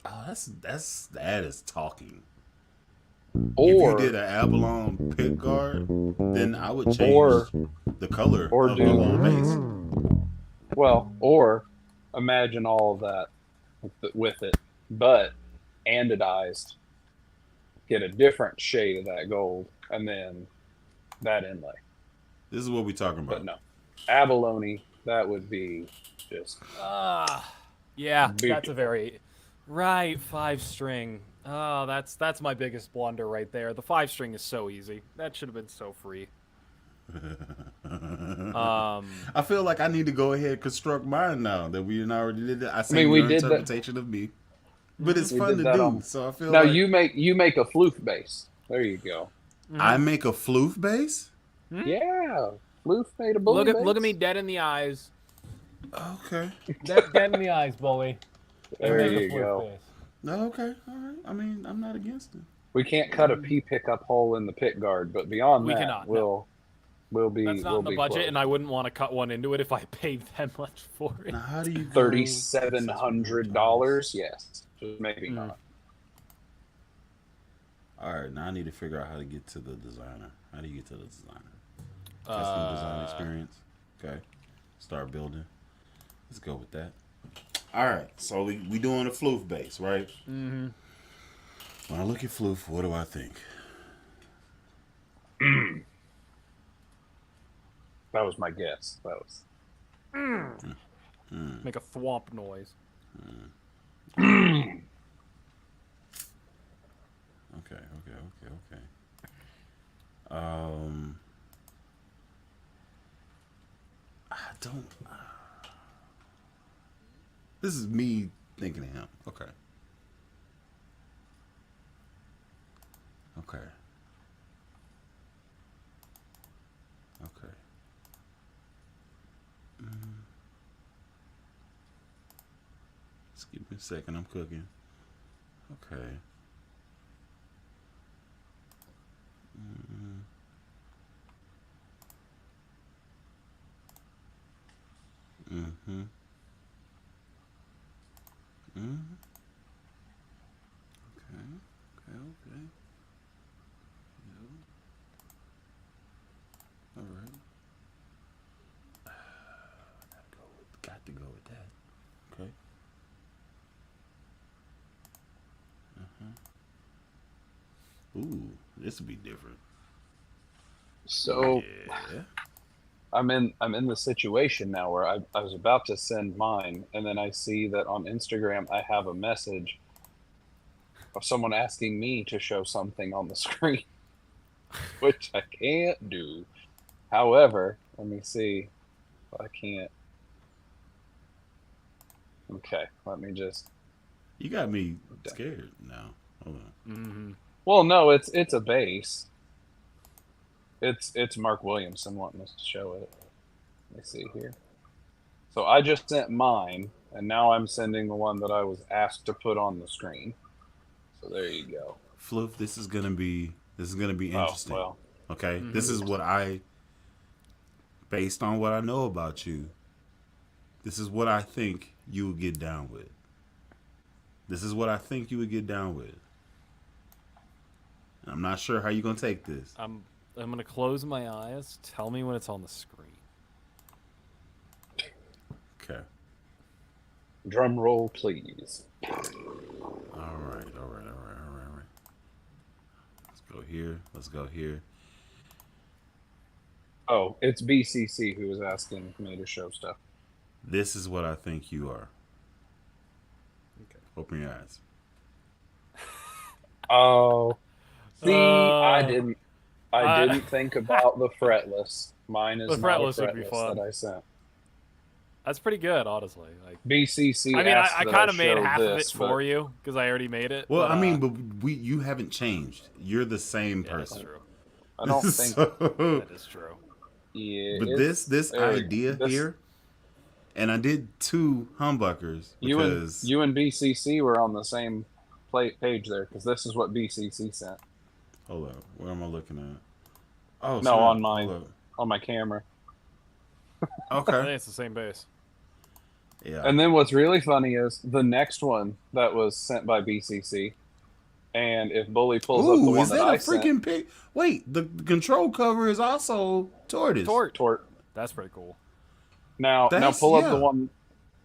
Oh, that is talking. Or if you did an abalone pick guard, then I would change the color of the whole base. Well, or imagine all of that with it, but andidized. Get a different shade of that gold, and then that inlay. This is what we're talking about. But no, abalone. That would be just. Yeah, that's a very right 5-string. Oh, that's my biggest blunder right there. The 5-string is so easy. That should have been so free. I feel like I need to go ahead and construct mine now that we already did it. I see we your did interpretation of me, but it's fun to do. So I feel now like you make a floof bass. There you go. I make a floof bass. Yeah, floof made a bully bass. Look at me dead in the eyes. Okay. Dead in the eyes, bully. There you go. No, okay, all right. I mean, I'm not against it. We can't cut a P pickup hole in the pick guard, but beyond that, cannot, we'll be. That's not in the budget, close. and I wouldn't want to cut one into it if I paid that much for it. Now, how do you $3,700? Yes, just maybe not. All right, now I need to figure out how to get to the designer. How do you get to the designer? Custom design experience. Okay, start building. Let's go with that. All right, so we doing a floof bass, right? Mm-hmm. When I look at floof, what do I think? That was my guess. That was. Make a thwomp noise. Okay. I don't. This is me thinking of him. Okay. Just give me a second. I'm cooking. Okay. Okay. Yeah. All right. Got to go with that. Okay. Ooh, this would be different. So yeah. I'm in the situation now where I was about to send mine, and then I see that on Instagram I have a message of someone asking me to show something on the screen, which I can't do. However, let me see if I can't. Okay, let me just. You got me scared now. Hold on. Mm-hmm. Well, no, it's a bass. It's Mark Williamson wanting us to show it. Let me see here. So I just sent mine, and now I'm sending the one that I was asked to put on the screen. So there you go. Floof, this is gonna be interesting. Oh, well. Okay, this is what based on what I know about you, this is what I think you would get down with. I'm not sure how you're gonna take this. I'm gonna close my eyes. Tell me when it's on the screen. Okay. Drum roll, please. All right. Let's go here. Oh, it's BCC who was asking me to show stuff. This is what I think you are. Okay. Open your eyes. Oh, see, I I didn't think about the fretless. Mine is The not a fretless would be fretless fun. that I sent. That's pretty good, honestly. Like, BCC. I mean, I kind of made half of it this, for you because I already made it. Well, but, I mean, but you haven't changed. You're the same yeah, that's person. true. I don't think. That is true. Yeah, But this idea here, and I did 2 humbuckers because you and BCC were on the same page there because this is what BCC sent. Hold up, what am I looking at? Oh, No, snap. on mine. Hold up. On my camera. I Okay. think it's the same base. Yeah. And then what's really funny is the next one that was sent by BCC. And if Bully pulls up the one is that I a freaking pig? Wait, the control cover is also tortoise. Tort. That's pretty cool. Now pull up yeah. the one.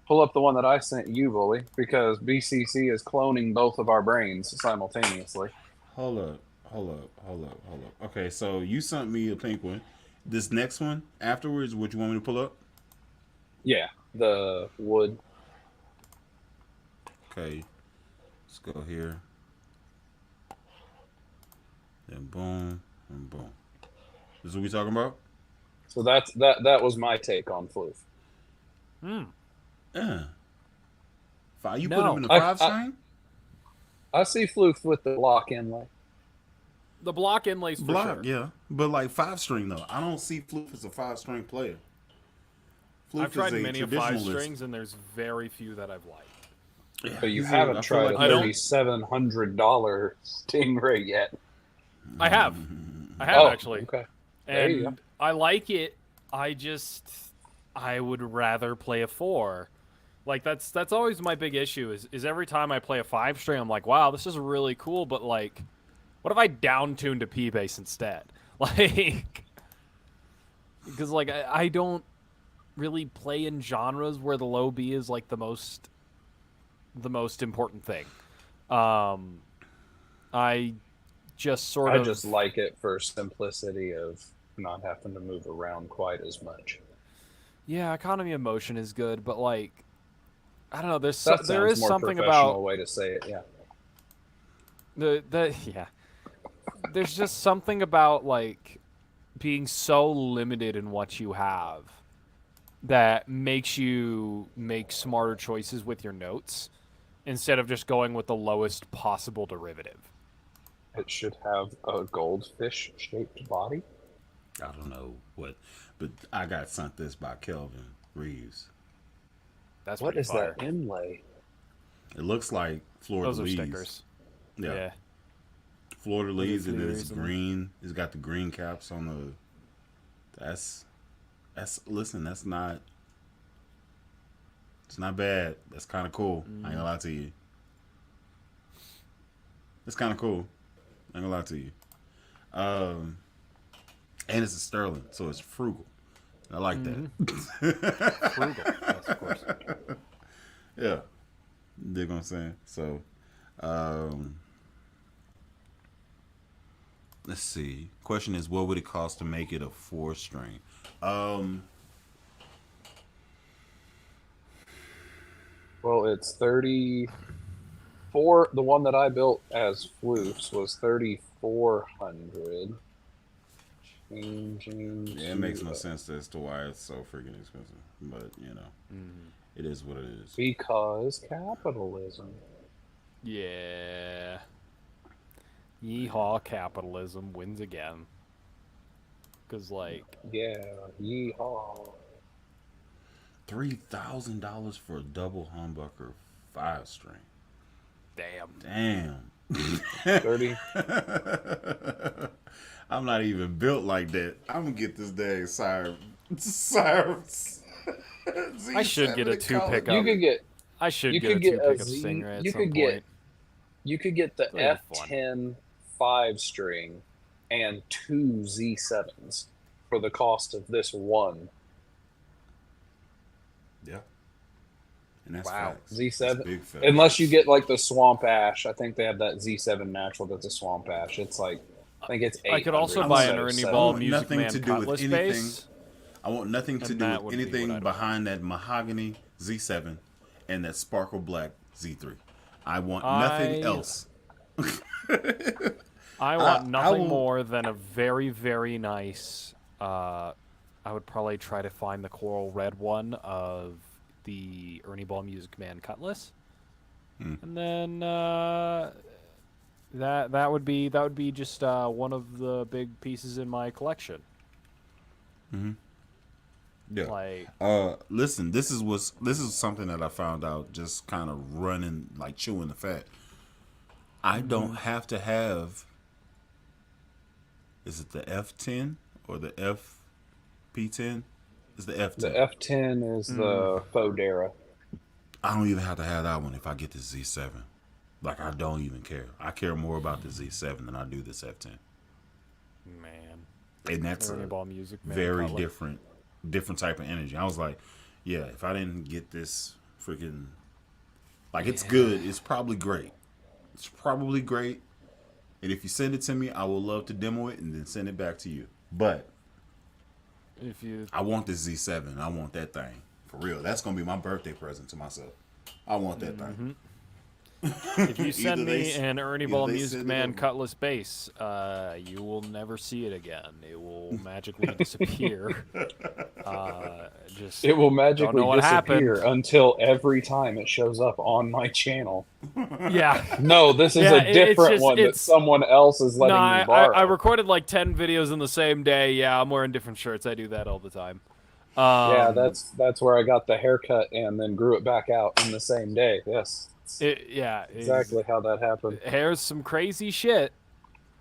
Pull up the one that I sent you, Bully, because BCC is cloning both of our brains simultaneously. Hold up. Okay, so you sent me a pink one. This next one afterwards, what you want me to pull up? Yeah, the wood. Okay, let's go here. Then boom and boom. This is what we talking about? So that was my take on Floof. Yeah. You put No. him in the 5-string? I see Floof with the block inlay. The block inlays for Block, sure. yeah. But like 5-string though. I don't see Floof as a 5-string player. Floof I've tried is a many of 5 traditionalist. strings, and there's very few that I've liked. Yeah, But you he's haven't I feel tried like a he's $3,700 Stingray yet. I have actually. Okay. There you And go. I like it. I would rather play a 4. Like that's always my big issue is every time I play a 5-string, I'm like, wow, this is really cool, but like, what if I down tuned to P bass instead? Like, because like I don't really play in genres where the low B is like the most important thing. I just I just like it for simplicity of not having to move around quite as much. Yeah, economy of motion is good, but like, I don't know. There That is sounds more something professional about way to say it. Yeah. yeah. There's just something about like being so limited in what you have that makes you make smarter choices with your notes instead of just going with the lowest possible derivative. It should have a goldfish shaped body. I don't know what, but I got sent this by Kelvin Reeves. That's What pretty is fire. that inlay? It looks like Florida Those are Lees. stickers. Yeah. Florida Lees, and then it's Lees and- green. It's got the green caps on the. That's listen. That's not. It's not bad. That's kind of cool. I ain't gonna lie to you. It's kind of cool. I ain't gonna lie to you. And it's a sterling, so it's frugal. I like that. Frugal. Yes, of course. Yeah. Dig what I'm saying? So, let's see. Question is, what would it cost to make it a 4-string? Well, it's 34. The one that I built as floofs was 3,400. Changing. Yeah, it makes no sense as to why it's so freaking expensive. But, you know, it is what it is. Because capitalism. Yeah. Yeehaw, capitalism wins again. Because, like, Yeah, yeehaw. $3,000 for a double humbucker 5-string. damn. 30. I'm not even built like that. I'm gonna get this dang Sire. I should get a 2 pickup. You could get. I should You get a could 2 get a pickup Z. Stingray at You some could get. point. You could get the That'd be fun. F10 5-string and 2 Z7s for the cost of this one. Yeah. And that's Wow. facts. Z7. That's big facts. Unless you get like the Swamp Ash. I think they have that Z7 natural that's a Swamp Ash. It's like, I think it's 800. I could also buy an instead of Ernie 700. Ball want Music nothing Man to do with Cutlass anything. bass. I want nothing to And do that with would be what anything I'd behind that mahogany Z7 and that sparkle black Z3. I want nothing else. I want nothing will, more than a very, very nice. I would probably try to find the coral red one of the Ernie Ball Music Man Cutlass, and then that would be just one of the big pieces in my collection. Yeah. Like, listen, this is something that I found out just kind of running, like chewing the fat. I don't have to have. Is it the F10 or the FP10? It's the F10. The F10 is the Fodera. I don't even have to have that one if I get the Z7. Like, I don't even care. I care more about the Z7 than I do this F10. man, And that's Ernie a Ball Music Man very Cutlass. different type of energy. I was like, yeah, if I didn't get this freaking, like, it's good. It's probably great. It's probably great. And if you send it to me, I will love to demo it and then send it back to you. But If you I want this Z7. I want that thing. For real. That's going to be my birthday present to myself. I want that thing. If you send Either me they- an Ernie either Ball they Music send it Man over. Cutlass bass, you will never see it again. It will magically disappear. Just It will don't magically know what disappear happened. until every time it shows up on my channel. Yeah. No, this is Yeah, a different just- one that it's- someone else is letting No, me I borrow. recorded like 10 videos in the same day. Yeah, I'm wearing different shirts. I do that all the time. Yeah, that's where I got the haircut and then grew it back out in the same day. Yes, exactly how that happened. Hair's some crazy shit.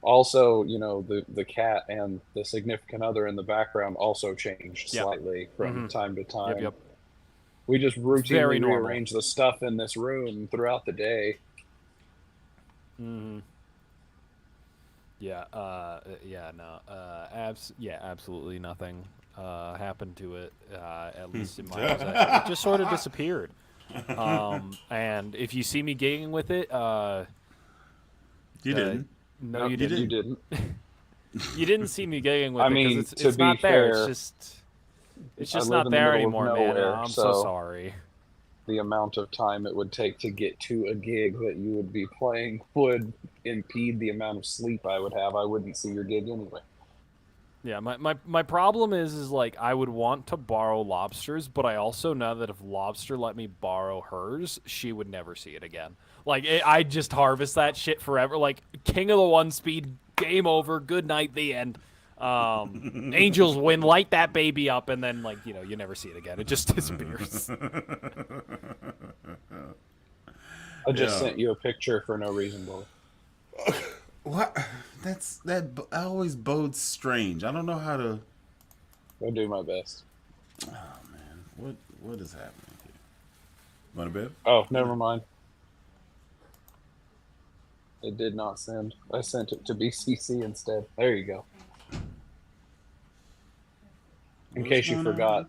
Also, the cat and the significant other in the background also changed Yep. slightly from time to time. Yep. We just very routinely normal. rearrange the stuff in this room throughout the day. Yeah, absolutely nothing happened to it, at least in my possession. It just sort of disappeared. And if you see me gigging with it, You didn't. no, you You didn't. didn't. You didn't see me gigging with I it mean, because to it's be not there. fair, It's I just live not in the there middle of anymore, man. nowhere, I'm so so- sorry. The amount of time it would take to get to a gig that you would be playing would impede the amount of sleep I would have. I wouldn't see your gig anyway. Yeah, my problem is like I would want to borrow Lobster's, but I also know that if Lobster let me borrow hers, she would never see it again. Like I just harvest that shit forever. Like king of the one speed, game over, good night, the end. Angels win, light that baby up, and then you never see it again. It just disappears. I just Yeah. sent you a picture for no reason, Bully. What? That always bodes strange. I don't know how to. I'll do my best. Oh man, what is happening here? Want to bed? Oh, never mind. It did not send. I sent it to BCC instead. There you go. In case you forgot.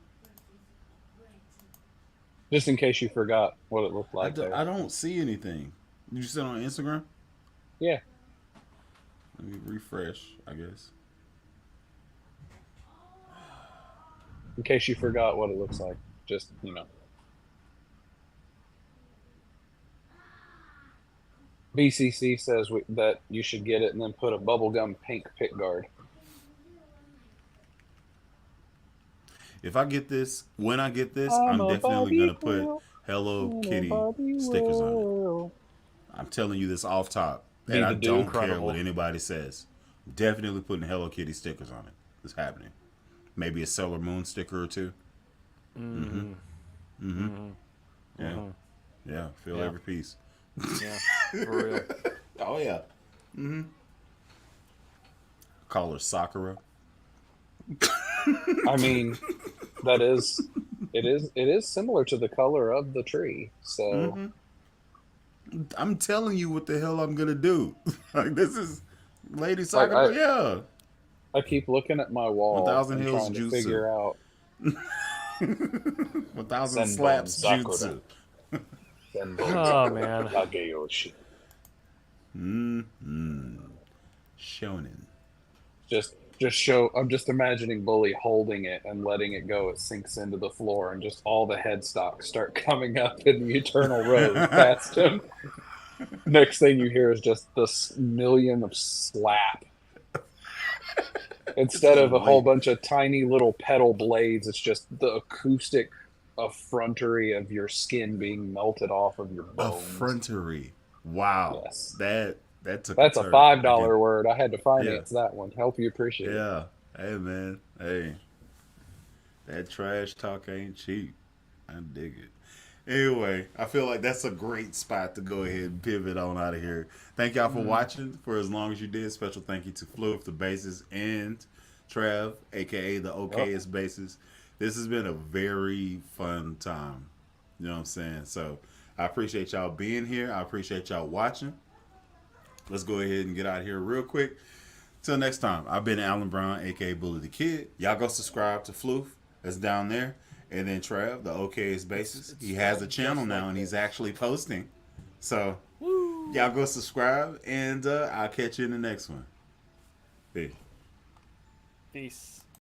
Just in case you forgot what it looked like there. I don't see anything. Did you send on Instagram? Yeah. Let me refresh, I guess. In case you forgot what it looks like. Just, BCC says that you should get it and then put a bubblegum pink pick guard. If I get this, when I get this, I'm I'm a definitely gonna Barbie put girl. Hello Kitty stickers on it. I'm telling you this off top, Need and I to do don't care incredible. what anybody says. Definitely putting Hello Kitty stickers on it. It's happening. Maybe a Sailor Moon sticker or two. Yeah, yeah. Feel Yeah. every piece. Yeah, for real. Oh yeah. Call her Sakura. I mean, it is similar to the color of the tree. So I'm telling you what the hell I'm gonna do. Like this is Lady Sakura. Yeah. I keep looking at my wall 1,000 and Hills trying to Jutsu. figure out 1,000 Senbon slaps Sakura. jutsu. Oh man. Kageyoshi. Shonen. Just show. I'm just imagining Bully holding it and letting it go. It sinks into the floor, and just all the headstocks start coming up in the eternal rows past him. Next thing you hear is just this million of slap. Instead of a whole bunch of tiny little pedal blades, it's just the acoustic effrontery of your skin being melted off of your bones. Effrontery. Wow. Yes. That took That's a a turn. $5 word. I had to finance that one. Help you appreciate it. Yeah. Hey man. Hey. That trash talk ain't cheap. I dig it. Anyway, I feel like that's a great spot to go ahead and pivot on out of here. Thank y'all for watching for as long as you did. Special thank you to Floof, the bassist, and Trav, aka the okayest bassist. This has been a very fun time. You know what I'm saying? So I appreciate y'all being here. I appreciate y'all watching. Let's go ahead and get out of here real quick. Till next time, I've been Alan Brown, aka Bully the Kid. Y'all go subscribe to Floof. That's down there. And then Trav, the okayest bassist. He has a channel now and he's actually posting. So y'all go subscribe and I'll catch you in the next one. Peace. Peace.